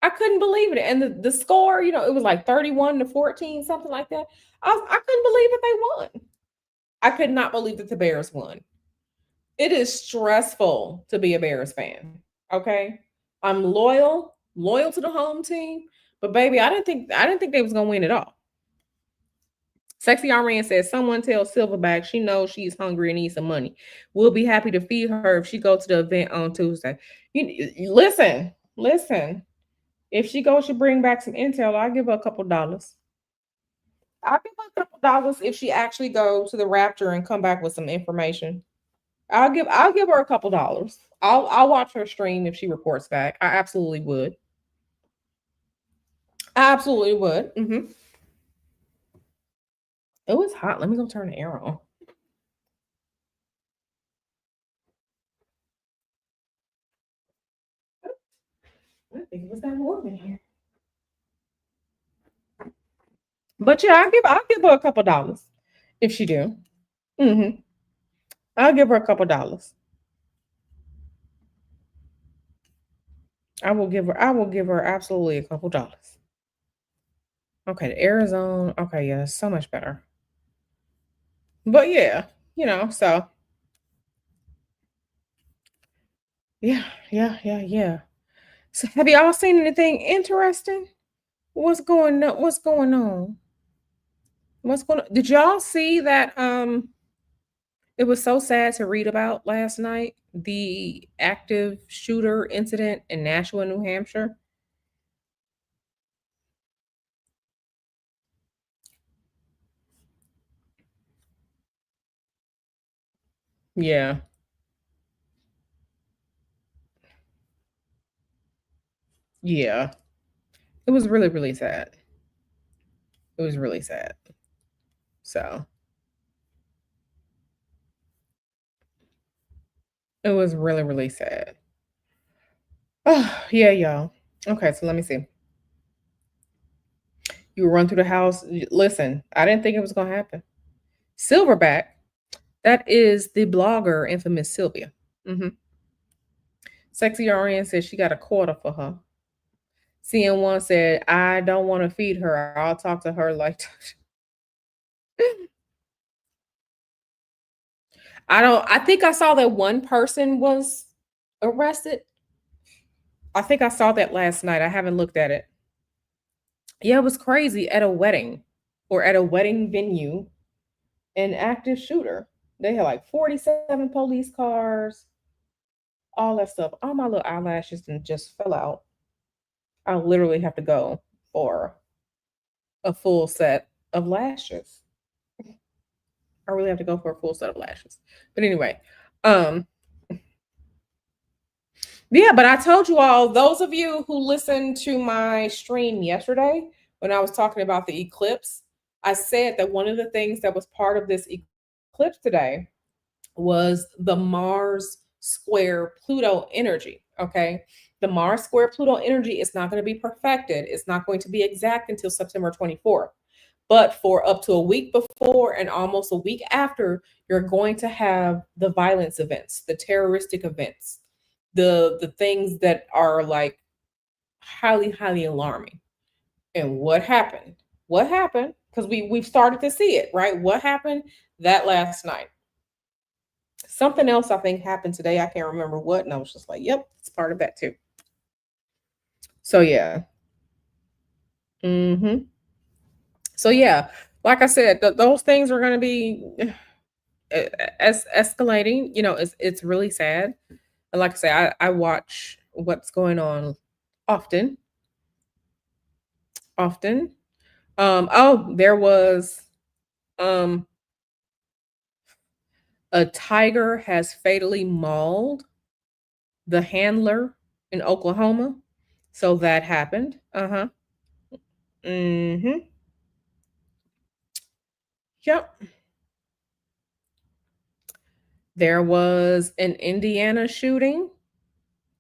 I couldn't believe it. And the score, it was like 31-14, something like that. I couldn't believe that they won. I could not believe that the Bears won. It is stressful to be a Bears fan. Okay. I'm loyal to the home team, but baby, I didn't think they was gonna win at all. Sexy RN says, someone tell Silverback she knows she's hungry and needs some money. We'll be happy to feed her if she goes to the event on Tuesday. Listen. If she goes, she bring back some intel. I'll give her a couple dollars. I'll give her a couple dollars if she actually goes to the Raptor and come back with some information. I'll give her a couple dollars. I'll watch her stream if she reports back. I absolutely would. Mm-hmm. Oh, it's hot. Let me go turn the air on. I think it was that warm in here. But yeah, I'll give her a couple dollars if she do. Mm-hmm. I'll give her a couple dollars. I will give her absolutely a couple dollars. Okay, the Arizona. Okay, yeah, so much better. But yeah, so yeah. So have y'all seen anything interesting? What's going on? What's going on? Did y'all see that it was so sad to read about last night, the active shooter incident in Nashua, New Hampshire? Yeah. Yeah. It was really, really sad. It was really sad. So it was really, really sad. Oh, yeah, y'all. Okay, so let me see. You run through the house. Listen, I didn't think it was gonna happen. Silverback, that is the blogger infamous Sylvia. Mm-hmm. Sexy RN says she got a quarter for her. CN1 said, I don't want to feed her. I'll talk to her like I think I saw that one person was arrested. I think I saw that last night. I haven't looked at it. Yeah, it was crazy at a wedding or at a wedding venue. An active shooter. They had like 47 police cars, all that stuff. All my little eyelashes just fell out. I literally have to go for a full set of lashes. I really have to go for a full set of lashes. But anyway, yeah, but I told you all, those of you who listened to my stream yesterday when I was talking about the eclipse, I said that one of the things that was part of this eclipse today was the Mars square Pluto energy. Okay. The Mars square Pluto energy is not going to be perfected. It's not going to be exact until September 24th. But for up to a week before and almost a week after, you're going to have the violence events, the terroristic events, the things that are like highly, highly alarming. And what happened? Because we've started to see it, right? What happened that last night? Something else I think happened today. I can't remember what. And I was just like, yep, it's part of that too. So yeah. Mm-hmm. So yeah, like I said, those things are going to be escalating. You know, it's really sad. And like I say, I watch what's going on often, often. Oh, there was um a tiger has fatally mauled the handler in Oklahoma. So that happened. Uh-huh. Mhm. Yep. There was an Indiana shooting,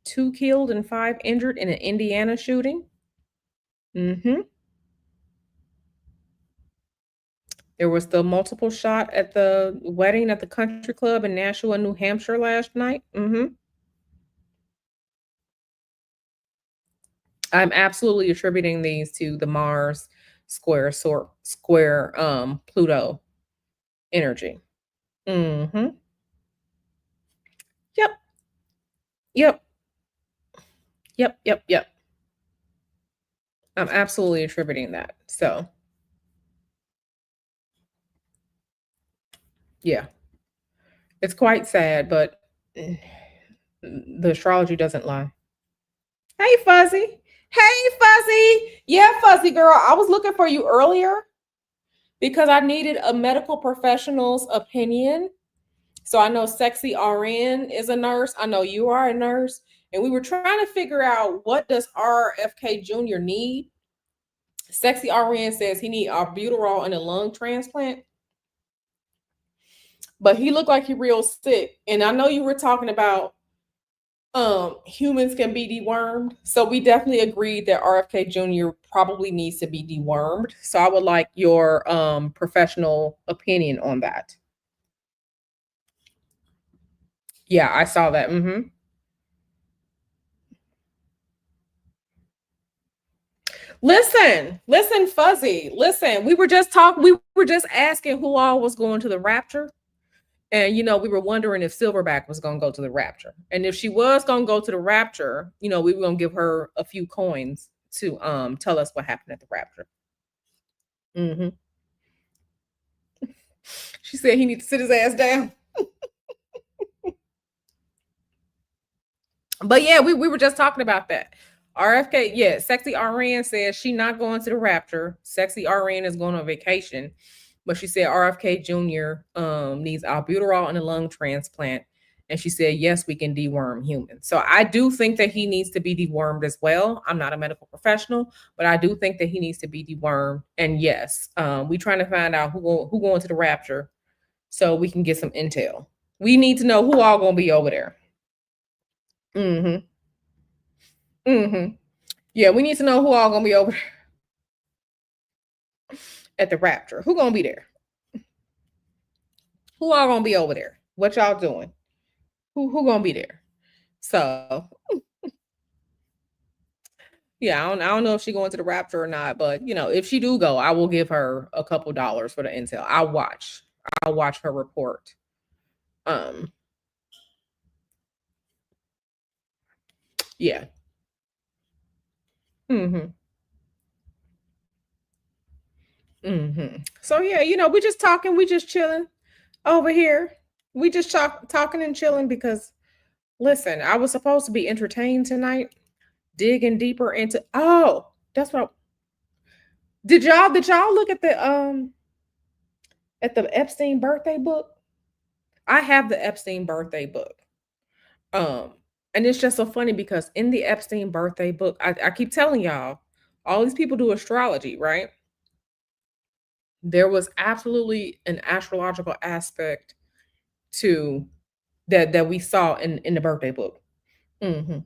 2 killed and 5 injured in an Indiana shooting. Mhm. There was the multiple shot at the wedding at the country club in Nashua, New Hampshire last night. Mhm. I'm absolutely attributing these to the Mars square Pluto energy. Mhm. Yep. Yep. Yep. Yep. Yep. I'm absolutely attributing that. So, yeah. It's quite sad, but the astrology doesn't lie. Hey, Fuzzy. Hey, Fuzzy. Yeah, Fuzzy girl. I was looking for you earlier because I needed a medical professional's opinion. So I know Sexy RN is a nurse. I know you are a nurse. And we were trying to figure out, what does RFK Jr. need? Sexy RN says he need albuterol and a lung transplant, but he looked like he real sick. And I know you were talking about humans can be dewormed. So we definitely agreed that RFK Jr. probably needs to be dewormed. So I would like your professional opinion on that. Yeah, I saw that. Listen, Fuzzy. Listen, we were just asking who all was going to the rapture. And we were wondering if Silverback was gonna go to the rapture. And if she was gonna go to the rapture, we were gonna give her a few coins to tell us what happened at the rapture. Hmm. She said he needs to sit his ass down. But yeah, we were just talking about that. RFK, yeah, Sexy RN says she not going to the rapture. Sexy RN is going on vacation. But she said RFK Jr. Needs albuterol and a lung transplant. And she said, yes, we can deworm humans. So I do think that he needs to be dewormed as well. I'm not a medical professional, but I do think that he needs to be dewormed. And yes, we trying to find out who going to the rapture so we can get some intel. We need to know who all gonna be over there. Mm-hmm. Mm-hmm. Yeah, we need to know who all gonna be over there at the rapture. Who gonna be there? Who all gonna be over there? What y'all doing? Who gonna be there? So yeah, I don't know if she going to the rapture or not, but if she do go, I will give her a couple dollars for the intel. I'll watch her report. Um, yeah. Mm-hmm. Mm-hmm. So yeah, we just talking, we just chilling over here. We just talking and chilling because listen, I was supposed to be entertained tonight, digging deeper into that's what did y'all look at the Epstein birthday book? I have the Epstein birthday book. Um, and it's just so funny because in the Epstein birthday book, I keep telling y'all, all these people do astrology, right? There was absolutely an astrological aspect to that we saw in the birthday book. Hmm.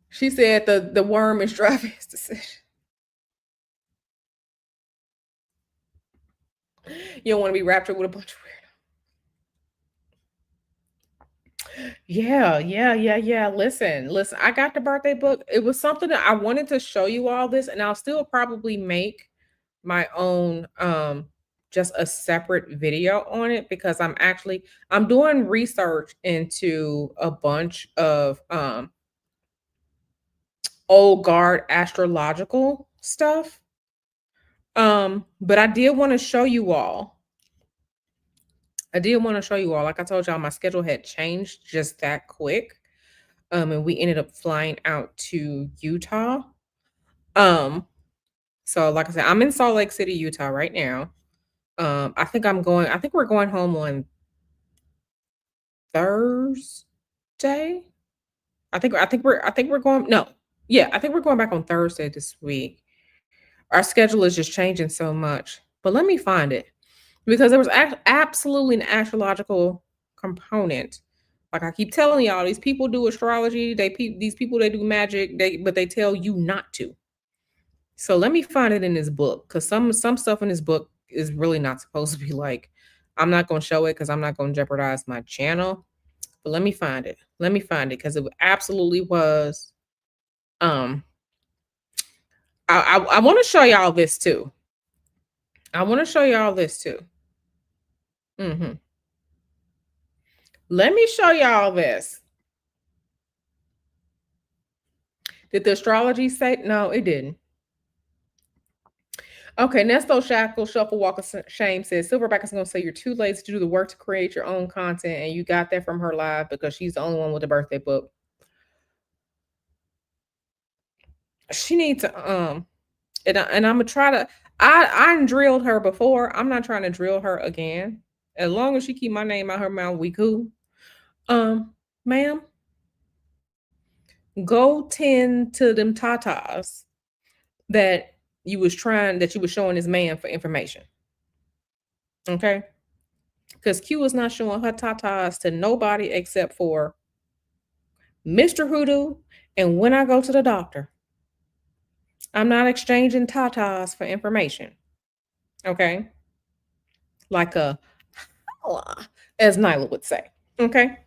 She said the worm is driving his decision. You don't want to be raptured with a bunch of weird. Yeah. Listen. I got the birthday book. It was something that I wanted to show you all this, and I'll still probably make my own just a separate video on it because I'm doing research into a bunch of old guard astrological stuff. But I did want to show you all. Like I told y'all, my schedule had changed just that quick. And we ended up flying out to Utah. So like I said, I'm in Salt Lake City, Utah right now. I think we're going home on Thursday. I think we're going no. Yeah, I think we're going back on Thursday this week. Our schedule is just changing so much. But let me find it because there was absolutely an astrological component. Like I keep telling y'all, these people do astrology. These people they do magic. But they tell you not to. So let me find it in this book because some stuff in this book is really not supposed to be like. I'm not going to show it because I'm not going to jeopardize my channel. But let me find it. Because it absolutely was. I want to show y'all this too. Let me show y'all this. Did the astrology say? No, it didn't. Okay, Nesto Shackle, Shuffle Walk of Shame says, Silverback is going to say you're too lazy to do the work to create your own content, and you got that from her live because she's the only one with a birthday book. She needs to, and I'm going to try to, I drilled her before. I'm not trying to drill her again. As long as she keep my name out her mouth, we cool. Ma'am, go tend to them tatas that you was showing this man for information. Okay? Because Q is not showing her tatas to nobody except for Mr. Hoodoo and when I go to the doctor. I'm not exchanging tatas for information. Okay? Like as Nyla would say. Okay?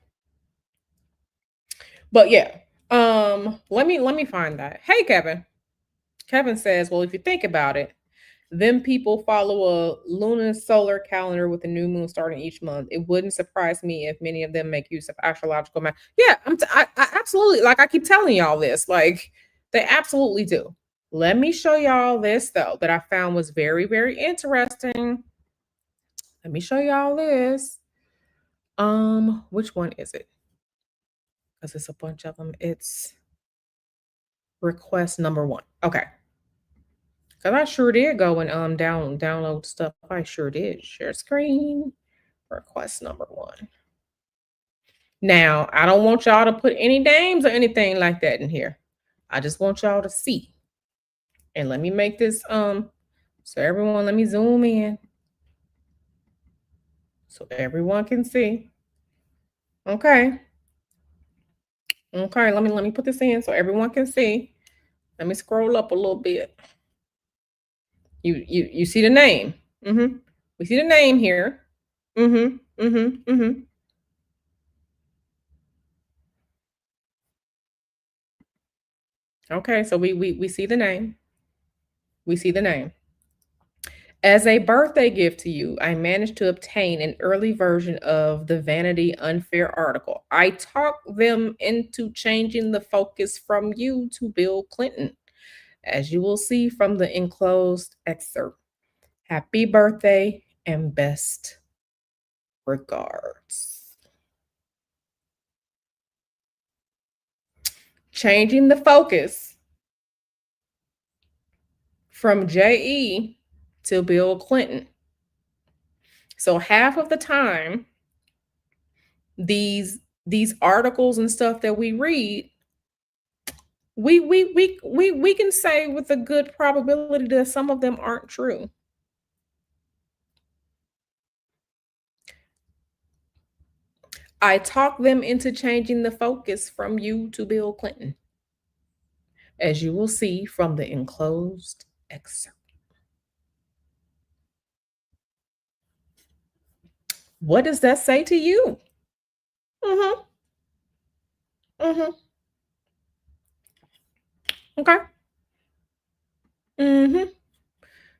But yeah. Let me find that. Hey, Kevin. Kevin says, well, if you think about it, then people follow a lunar solar calendar with a new moon starting each month. It wouldn't surprise me if many of them make use of astrological math. Yeah, I absolutely, like I keep telling y'all this, like they absolutely do. Let me show y'all this though that I found was very, very interesting. Let me show y'all this. Which one is it? Because it's a bunch of them. It's request number 1. Okay. Because I sure did go and download stuff. I sure did. Share screen. Request number 1. Now, I don't want y'all to put any names or anything like that in here. I just want y'all to see. And let me make this so everyone, let me zoom in. So everyone can see. Okay. Okay, let me put this in so everyone can see. Let me scroll up a little bit. You see the name. We see the name here. Okay, so we see the name. We see the name. As a birthday gift to you, I managed to obtain an early version of the Vanity Unfair article. I talked them into changing the focus from you to Bill Clinton, as you will see from the enclosed excerpt. Happy birthday and best regards. Changing the focus from J.E. to Bill Clinton. So half of the time, these articles and stuff that we read, we can say with a good probability that some of them aren't true. I talk them into changing the focus from you to Bill Clinton, as you will see from the enclosed excerpt. What does that say to you? Okay.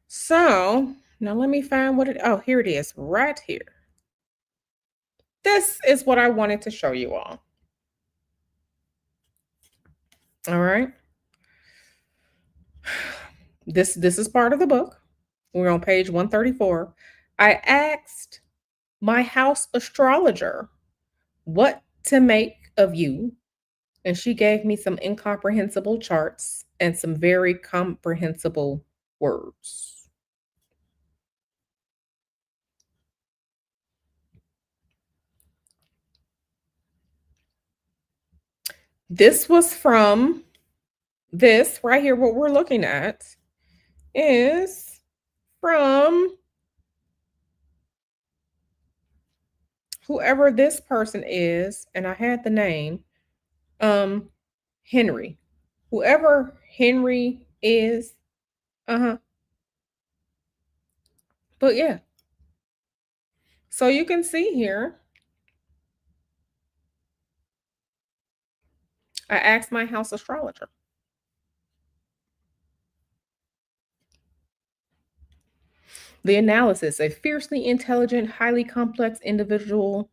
So now let me find here it is, right here. This is what I wanted to show you all. All right. This is part of the book. We're on page 134. I asked my house astrologer what to make of you, and she gave me some incomprehensible charts and some very comprehensible words. This was from this right here. What we're looking at is from whoever this person is, and I had the name, Henry. Whoever Henry is, uh-huh. But yeah. So you can see here, I asked my house astrologer. The analysis, a fiercely intelligent, highly complex individual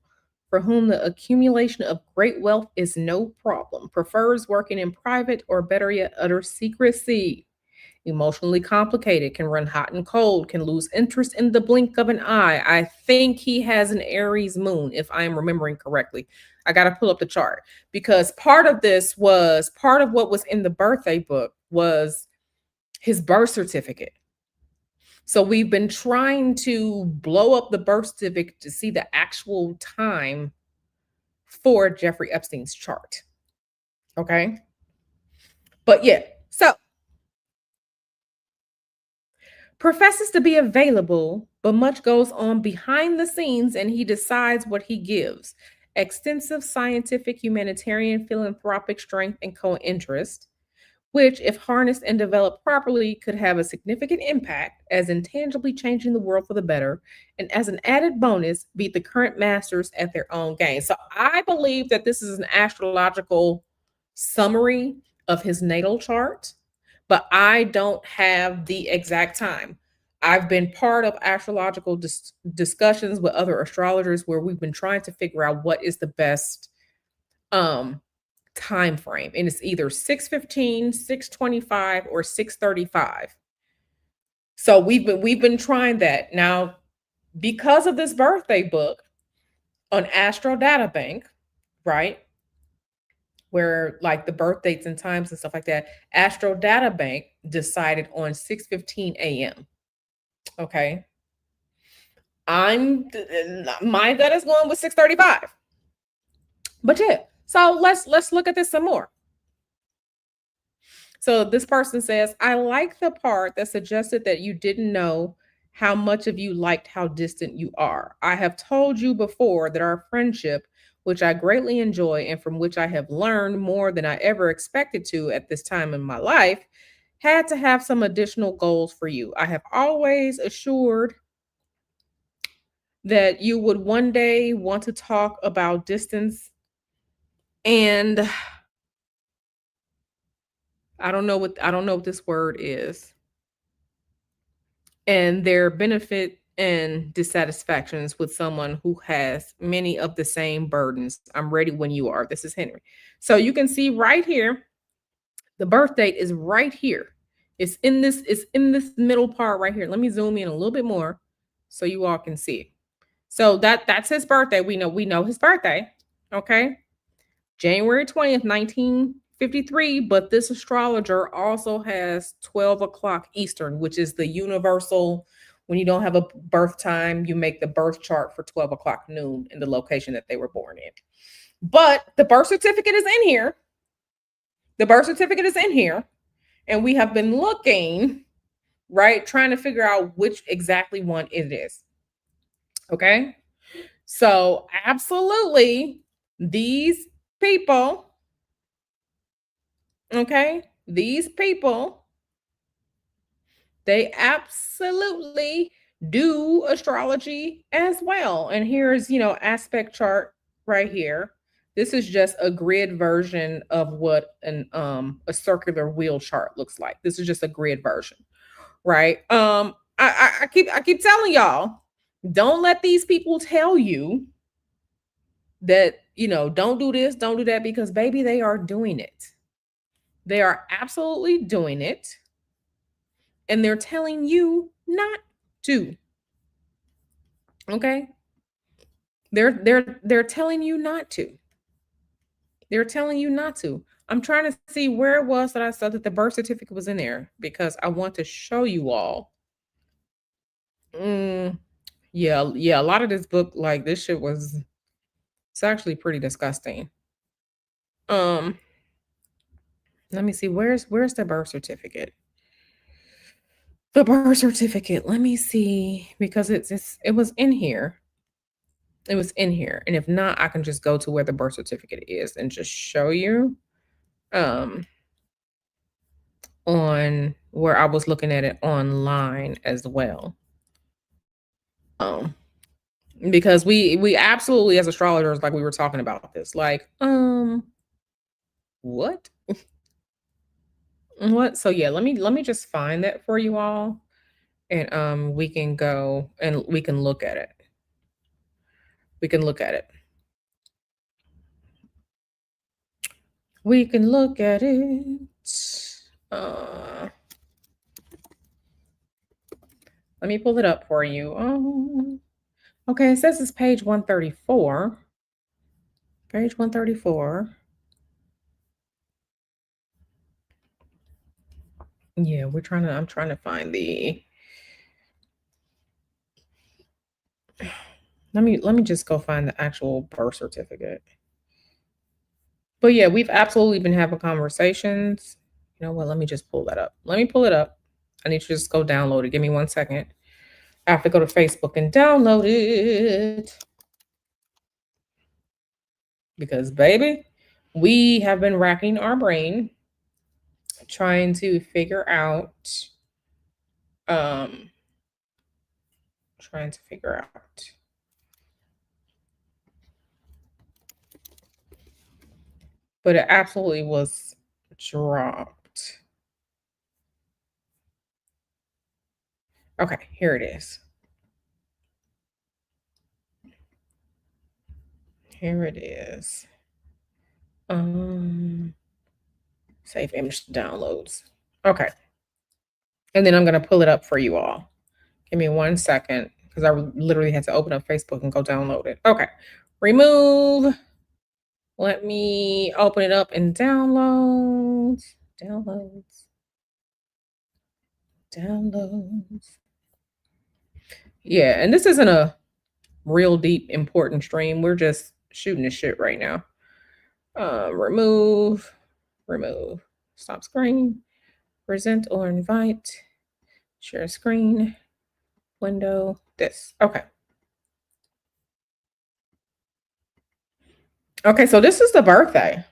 for whom the accumulation of great wealth is no problem, prefers working in private or better yet, utter secrecy. Emotionally complicated, can run hot and cold, can lose interest in the blink of an eye. I think he has an Aries moon, if I'm remembering correctly. I got to pull up the chart because part of what was in the birthday book was his birth certificate. So we've been trying to blow up the birth certificate to see the actual time for Jeffrey Epstein's chart. Okay. But yeah, so professes to be available, but much goes on behind the scenes and he decides what he gives. Extensive scientific, humanitarian, philanthropic strength and co-interest, which, if harnessed and developed properly, could have a significant impact as intangibly changing the world for the better, and as an added bonus, beat the current masters at their own game. So I believe that this is an astrological summary of his natal chart, but I don't have the exact time. I've been part of astrological discussions with other astrologers where we've been trying to figure out what is the best um time frame, and it's either 6:15, 6:25, or 6:35. So we've been trying that. Now, because of this birthday book on Astro Data Bank, right? Where like the birth dates and times and stuff like that, Astro Data Bank decided on 6:15 a.m. Okay. My gut is going with 6:35. But yeah, so let's look at this some more. So this person says, I like the part that suggested that you didn't know how much of you liked how distant you are. I have told you before that our friendship, which I greatly enjoy and from which I have learned more than I ever expected to at this time in my life, had to have some additional goals for you. I have always assured that you would one day want to talk about distance and I don't know what this word is. And their benefit and dissatisfactions with someone who has many of the same burdens. I'm ready when you are. This is Henry. So you can see right here, the birth date is right here. It's in this middle part right here. Let me zoom in a little bit more so you all can see it. So that's his birthday. We know his birthday. Okay. January 20th, 1953, but this astrologer also has 12 o'clock Eastern, which is the universal. When you don't have a birth time, you make the birth chart for 12 o'clock noon in the location that they were born in. But the birth certificate is in here. The birth certificate is in here. And we have been looking, right, trying to figure out which exactly one it is. Okay. So, absolutely, these people, okay, these people, they absolutely do astrology as well. And here's, aspect chart right here. This is just a grid version of what a circular wheel chart looks like. This is just a grid version, right? I keep telling y'all, don't let these people tell you that, don't do this, don't do that, because baby, they are doing it. They are absolutely doing it. and they're telling you not to. Okay? They're telling you not to. They're telling you not to. I'm trying to see where it was that I saw that the birth certificate was in there because I want to show you all. Yeah, a lot of this book, like this shit was, it's actually pretty disgusting. Let me see, where's the birth certificate? The birth certificate. Let me see, because it was in here. It was in here. And if not, I can just go to where the birth certificate is and just show you. On where I was looking at it online as well. Because we absolutely, as astrologers, like we were talking about this, like, what? What? So yeah, let me just find that for you all, and we can go and we can look at it. We can look at it. We can look at it. Let me pull it up for you. Okay, it says it's page 134. Page 134. Yeah, I'm trying to find the. Let me just go find the actual birth certificate. But yeah, we've absolutely been having conversations. You know what? Let me just pull that up. Let me pull it up. I need to just go download it. Give me 1 second. I have to go to Facebook and download it. Because baby, we have been racking our brain trying to figure out but it absolutely was dropped. Okay, here it is. Here it is. Save image downloads. Okay. And then I'm going to pull it up for you all. Give me 1 second because I literally had to open up Facebook and go download it. Okay. Remove. Let me open it up and downloads. Yeah, and this isn't a real deep important stream. We're just shooting the shit right now. Remove, stop screen, present or invite, share screen, window, this. Okay. Okay, so this is the birthday.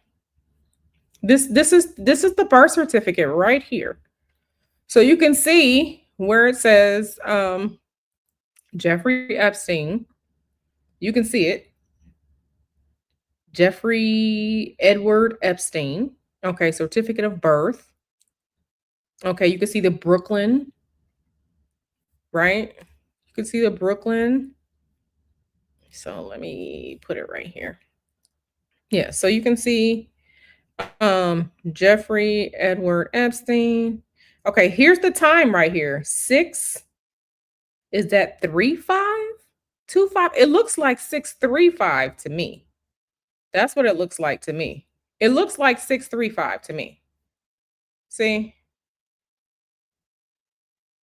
This is the birth certificate right here. So you can see where it says Jeffrey Epstein. You can see it. Jeffrey Edward Epstein. Okay, certificate of birth. Okay, you can see the Brooklyn, right? You can see the Brooklyn. So let me put it right here. Yeah, so you can see Jeffrey Edward Epstein. Okay, here's the time right here. 6, is that 3525? It looks like 635 to me. That's what it looks like to me. It looks like 635 to me. See?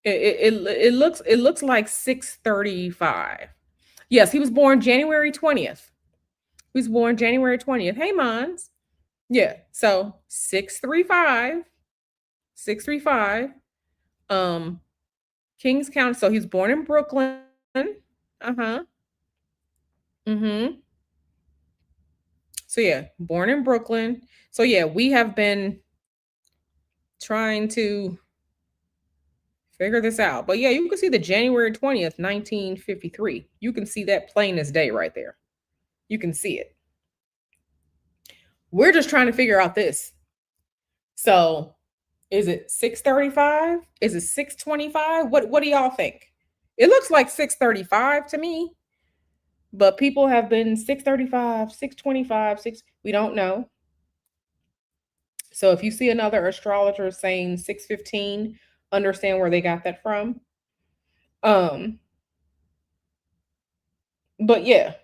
It looks like 635. Yes, he was born January 20th. He was born January 20th. Hey, Mons. Yeah, so 635. Kings County. So he's born in Brooklyn. So yeah, born in Brooklyn. So yeah, we have been trying to figure this out. But yeah, you can see the January 20th, 1953. You can see that plain as day right there. You can see it. We're just trying to figure out this. So is it 635? Is it 625? What do y'all think? It looks like 635 to me. But people have been 635, 625, we don't know. So if you see another astrologer saying 615, understand where they got that from. But yeah,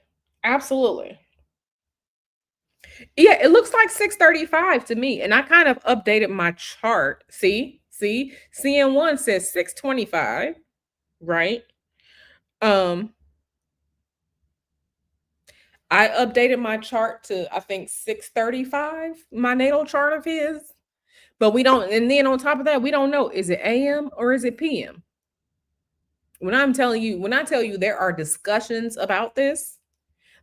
absolutely. Yeah, it looks like 6:35 to me, and I kind of updated my chart. See, CN1 says 6:25, right? Um, I updated my chart to I think 6:35, my natal chart of his. But we don't, and then on top of that, we don't know, is it AM or is it PM? When I tell you there are discussions about this,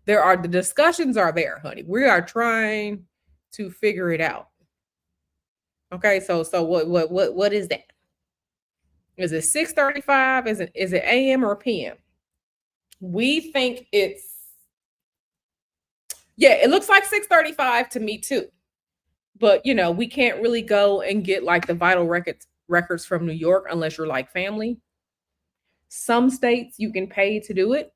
the discussions are there, honey. We are trying to figure it out. Okay, so what is that? Is it 6:35? Is it AM or PM? We think it's, yeah, it looks like 6:35 to me too. But we can't really go and get like the vital records from New York unless you're like family. Some states you can pay to do it.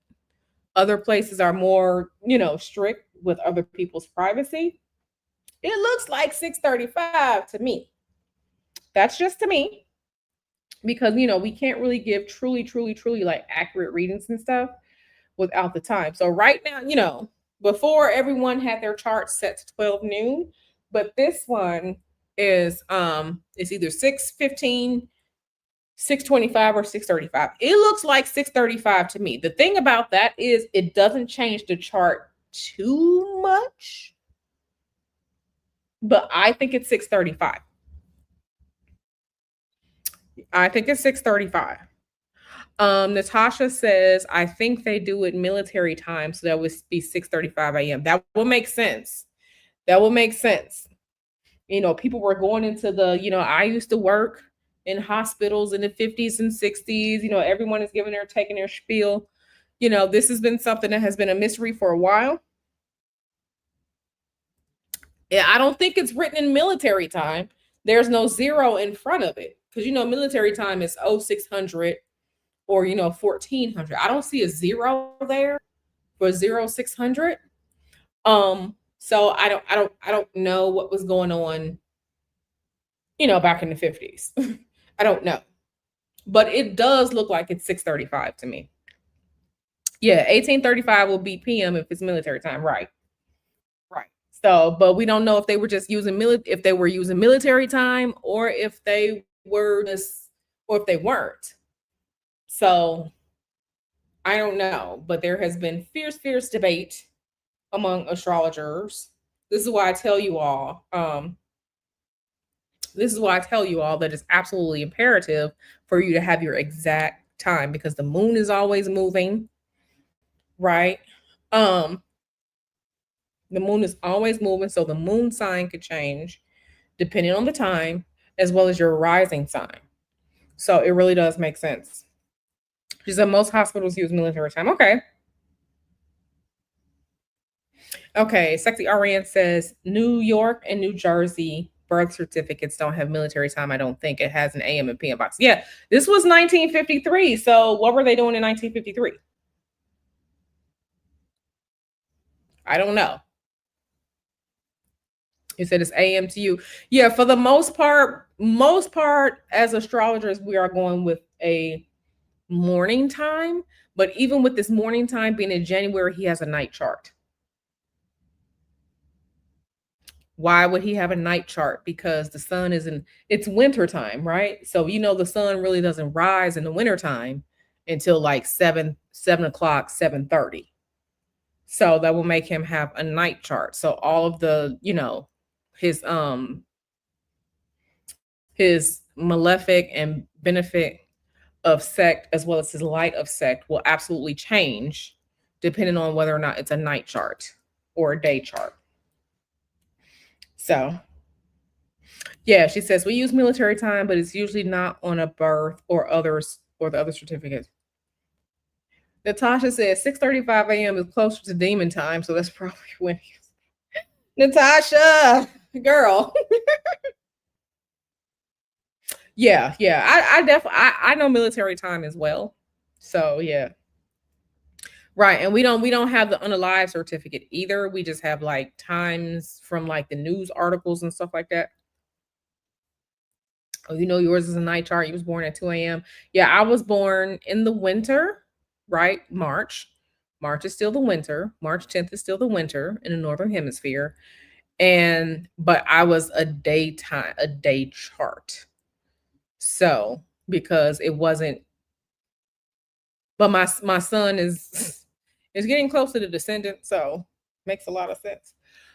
Other places are more, strict with other people's privacy. It looks like 6:35 to me. That's just to me. Because we can't really give truly like accurate readings and stuff without the time. So right now, before everyone had their charts set to 12 noon, but this one is it's either 6:15, 6:25, or 6:35. It looks like 6:35 to me. The thing about that is it doesn't change the chart too much, but I think it's 6:35. I think it's 6:35. Natasha says, I think they do it military time, so that would be 6:35 a.m. That will make sense. That will make sense. People were going into the, I used to work in hospitals in the 50s and 60s. Everyone is taking their spiel. This has been something that has been a mystery for a while. Yeah, I don't think it's written in military time. There's no zero in front of it because military time is 0600 or 1400. I don't see a zero there for 0600. So I don't know what was going on, back in the 50s. I don't know. But it does look like it's 6:35 to me. Yeah, 1835 will be PM if it's military time, right? Right. So, but we don't know if they were just using military time or if they were or if they weren't. So I don't know, but there has been fierce debate among astrologers. This is why I tell you all, that it's absolutely imperative for you to have your exact time because the moon is always moving, right? The moon is always moving, so the moon sign could change depending on the time as well as your rising sign. So it really does make sense. She said most hospitals use military time. Okay, Sexy RN says New York and New Jersey birth certificates don't have military time. I don't think it has an AM and PM box. Yeah, this was 1953. So what were they doing in 1953? I don't know. You said it's AM to you. Yeah, for the most part, as astrologers, we are going with a morning time. But even with this morning time being in January, he has a night chart. Why would he have a night chart? Because the sun it's winter time, right? So the sun really doesn't rise in the wintertime until like 7 o'clock, 7:30. So that will make him have a night chart. So all of the, his malefic and benefic of sect as well as his light of sect will absolutely change depending on whether or not it's a night chart or a day chart. So yeah, she says we use military time, but it's usually not on a birth or the other certificates. Natasha says 6:35 a.m. is closer to demon time, so that's probably when Natasha, girl. Yeah. I definitely I know military time as well. So yeah. Right. And we don't have the unalive certificate either. We just have like times from like the news articles and stuff like that. Oh, you know yours is a night chart. You was born at 2 a.m. Yeah, I was born in the winter, right? March. March is still the winter. March 10th is still the winter in the northern hemisphere. But I was a day chart. So because it wasn't, but my son is is getting close to the descendant, so makes a lot of sense.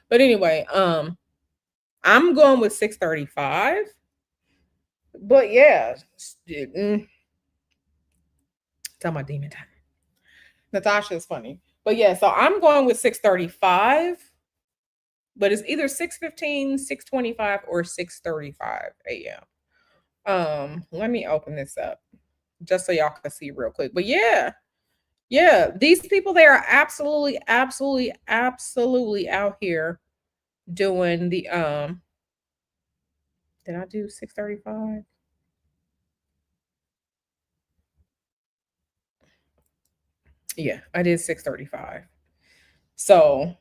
But anyway, I'm going with 635. But yeah, tell my demon time. Natasha is funny. But yeah, so I'm going with 635, but it's either 6:15, 6:25, or 6:35 a.m. Let me open this up just so y'all can see real quick. But yeah, these people, they are absolutely out here doing the did I do 6:35? Yeah, I did 6:35. So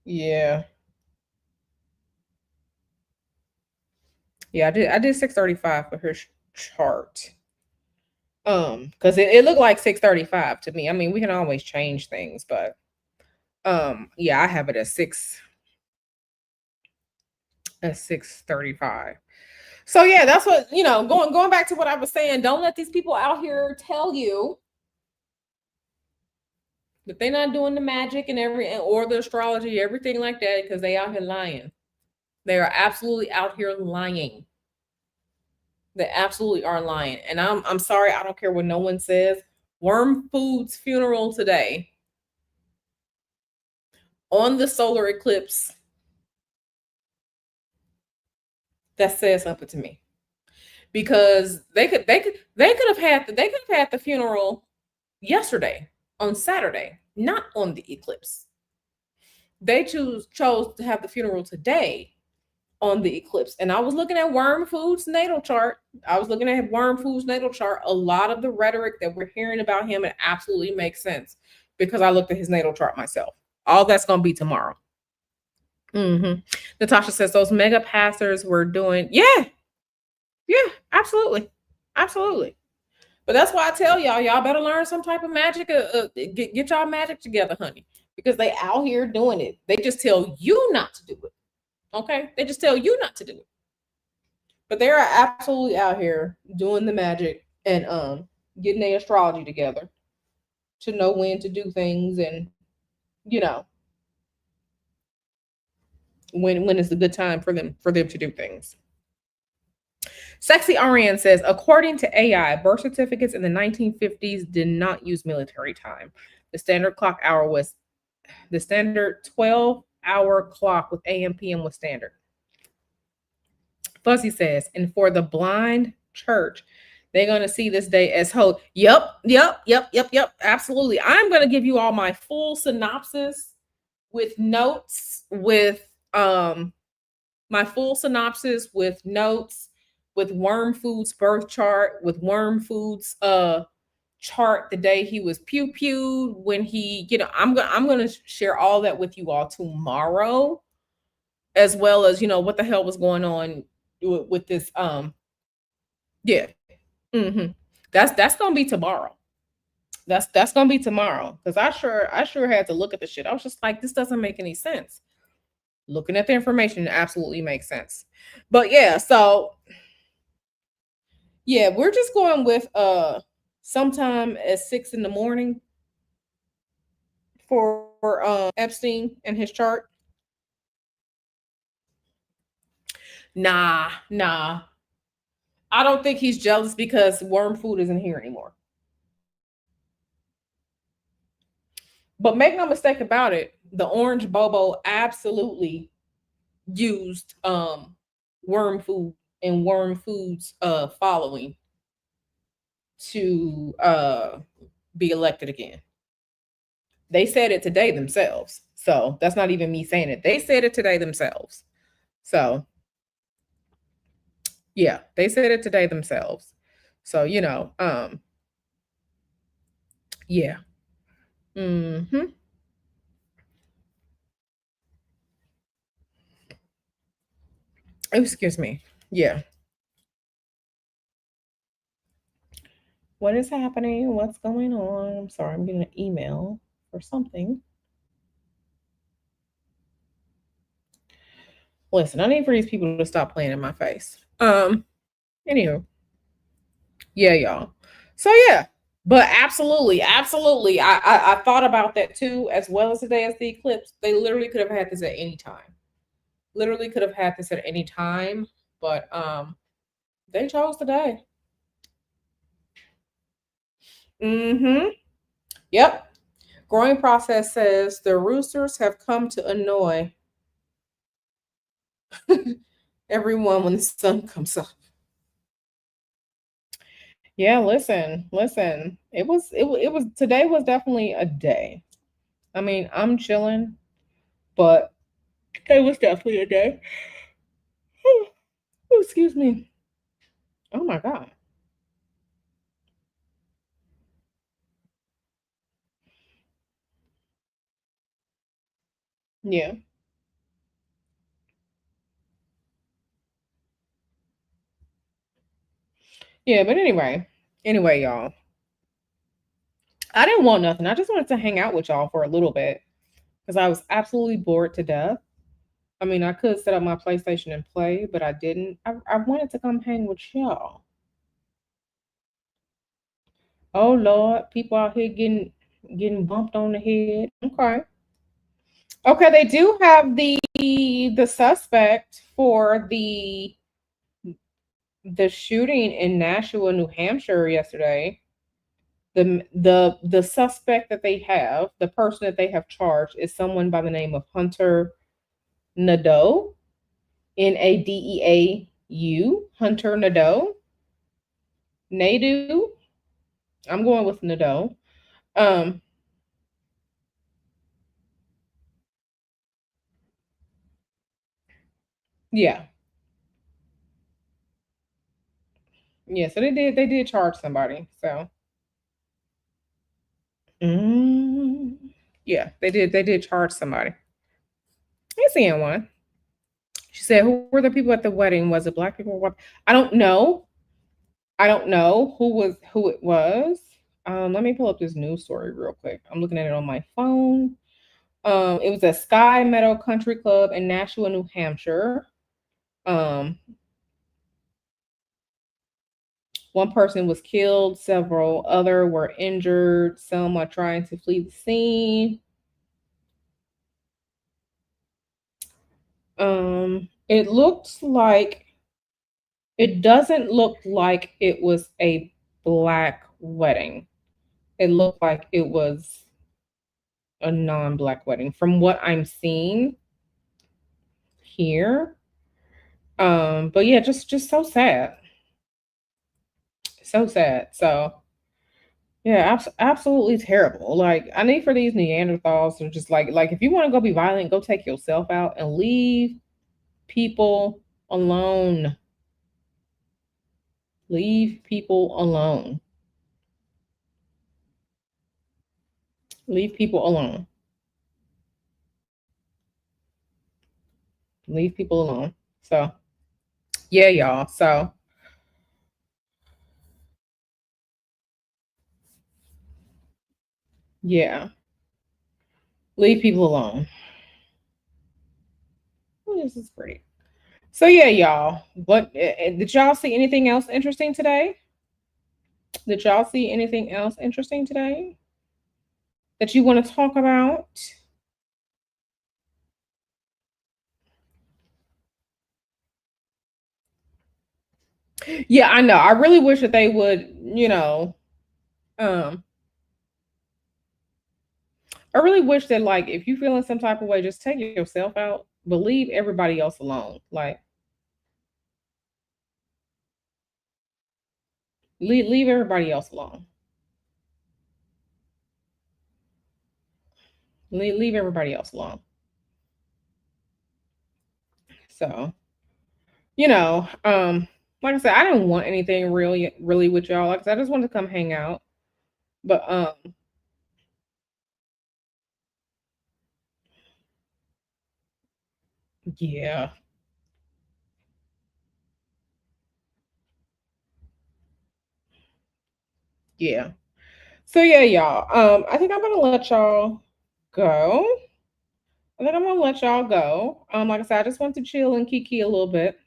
yeah. Yeah, I did 6:35 for her chart. Because it looked like 6:35 to me. I mean, we can always change things, but yeah, I have it at 6:35. So yeah, that's what, going back to what I was saying, don't let these people out here tell you that they're not doing the magic or the astrology, everything like that, because they out here lying. They are absolutely out here lying. They absolutely are lying. And I'm sorry, I don't care what no one says. Worm Food's funeral today on the solar eclipse, that says something to me. Because they could have had the funeral yesterday on Saturday, not on the eclipse. They chose to have the funeral today on the eclipse. And I was looking at Worm Food's natal chart. A lot of the rhetoric that we're hearing about him, it absolutely makes sense because I looked at his natal chart myself. All that's going to be tomorrow. Natasha says those mega passers were doing, yeah, absolutely. But that's why I tell y'all better learn some type of magic. Get y'all magic together, honey, because they out here doing it. They just tell you not to do it. Okay, they just tell you not to do it, but they are absolutely out here doing the magic and getting their astrology together to know when to do things, and when is a good time for them to do things. Sexy Ariane says, according to AI, birth certificates in the 1950s did not use military time. The standard 12-hour clock with AM PM was standard. Fuzzy says, and for the blind church, they're going to see this day as hope. Yep. Absolutely. I'm going to give you all my full synopsis with notes, with with Worm Food's birth chart, with Worm Food's chart the day he was pew-pewed, when he, I'm going to share all that with you all tomorrow, as well as, what the hell was going on with this. Yeah. That's going to be tomorrow. That's going to be tomorrow, because I sure had to look at the shit. I was just like, this doesn't make any sense. Looking at the information, it absolutely makes sense. But yeah, so yeah, we're just going with sometime at 6 a.m. for Epstein and his chart. Nah. I don't think he's jealous because Worm Food isn't here anymore. But make no mistake about it, the Orange Bobo absolutely used Worm Food and Worm Food's following to be elected again. They said it today themselves. So that's not even me saying it. They said it today themselves. So yeah, they said it today themselves. So, yeah. Excuse me. Yeah. What is happening? What's going on? I'm sorry, I'm getting an email or something. Listen, I need for these people to stop playing in my face. Anywho, yeah, y'all. So yeah, but absolutely, absolutely. I thought about that too, as well as today as the eclipse. They literally could have had this at any time. Literally could have had this at any time, but they chose today. Mm-hmm. Yep. Growing process says the roosters have come to annoy everyone when the sun comes up. Yeah, listen. It was today was definitely a day. I mean, I'm chilling, but it was definitely a day. Oh, excuse me. Oh my god. Yeah. Yeah, but anyway, y'all. I didn't want nothing. I just wanted to hang out with y'all for a little bit because I was absolutely bored to death. I mean, I could set up my PlayStation and play, but I didn't. I wanted to come hang with y'all. Oh Lord, people out here getting bumped on the head. Okay. Okay, they do have the suspect for the shooting in Nashua, New Hampshire yesterday. The suspect that they have, the person that they have charged is someone by the name of Hunter Nadeau, Nadeau, Hunter Nadeau. Nadeau. I'm going with Nadeau. Um, yeah. Yeah, so they did charge somebody. So mm, yeah, they did charge somebody. I seeing one. She said, "Who were the people at the wedding? Was it black people? What? I don't know. I don't know who it was. Let me pull up this news story real quick. I'm looking at it on my phone. It was at Sky Meadow Country Club in Nashua, New Hampshire. Um, one person was killed, several other were injured. Some are trying to flee the scene. It looks like it doesn't look like it was a black wedding. It looked like it was a non-black wedding from what I'm seeing here. But yeah, just so sad. So sad. So yeah, absolutely terrible. Like I need for these Neanderthals to just like if you want to go be violent, go take yourself out and leave people alone. Leave people alone. Leave people alone. Leave people alone. So yeah, y'all. So yeah, leave people alone. This is great. So yeah, y'all. What did y'all see anything else interesting today? Did y'all see anything else interesting today that you want to talk about? Yeah, I know. I really wish that they would, um, I really wish that like if you feel in some type of way, just take yourself out, but leave everybody else alone. Like leave everybody else alone. Leave everybody else alone. So, like I said, I didn't want anything really with y'all. Like I said, I just wanted to come hang out. But yeah. Yeah. So yeah, y'all. I think I'm gonna let y'all go. I think I'm gonna let y'all go. Like I said, I just want to chill and kiki a little bit.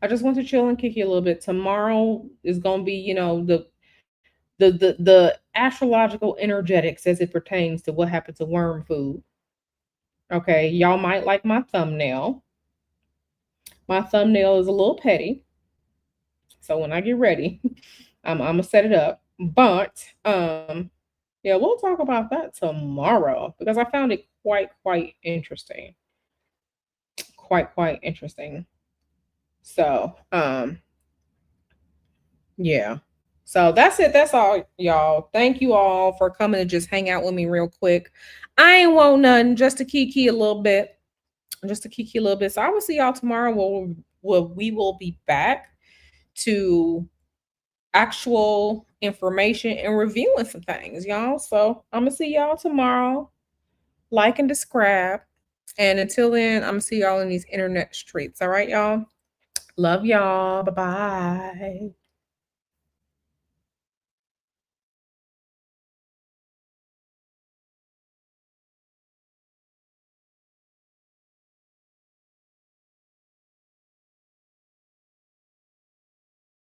I just want to chill and kiki a little bit. Tomorrow is gonna be, the astrological energetics as it pertains to what happened to worm food. Okay, y'all might like my thumbnail. My thumbnail is a little petty, so when I get ready, I'm gonna set it up. But yeah, we'll talk about that tomorrow because I found it quite interesting. Quite interesting. So yeah. So that's it. That's all, y'all. Thank you all for coming to just hang out with me real quick. I ain't want nothing, just to kiki a little bit. Just to kiki a little bit. So I will see y'all tomorrow. We will be back to actual information and reviewing some things, y'all. So I'm gonna see y'all tomorrow. Like and subscribe. And until then, I'm gonna see y'all in these internet streets. All right, y'all. Love y'all. Bye bye.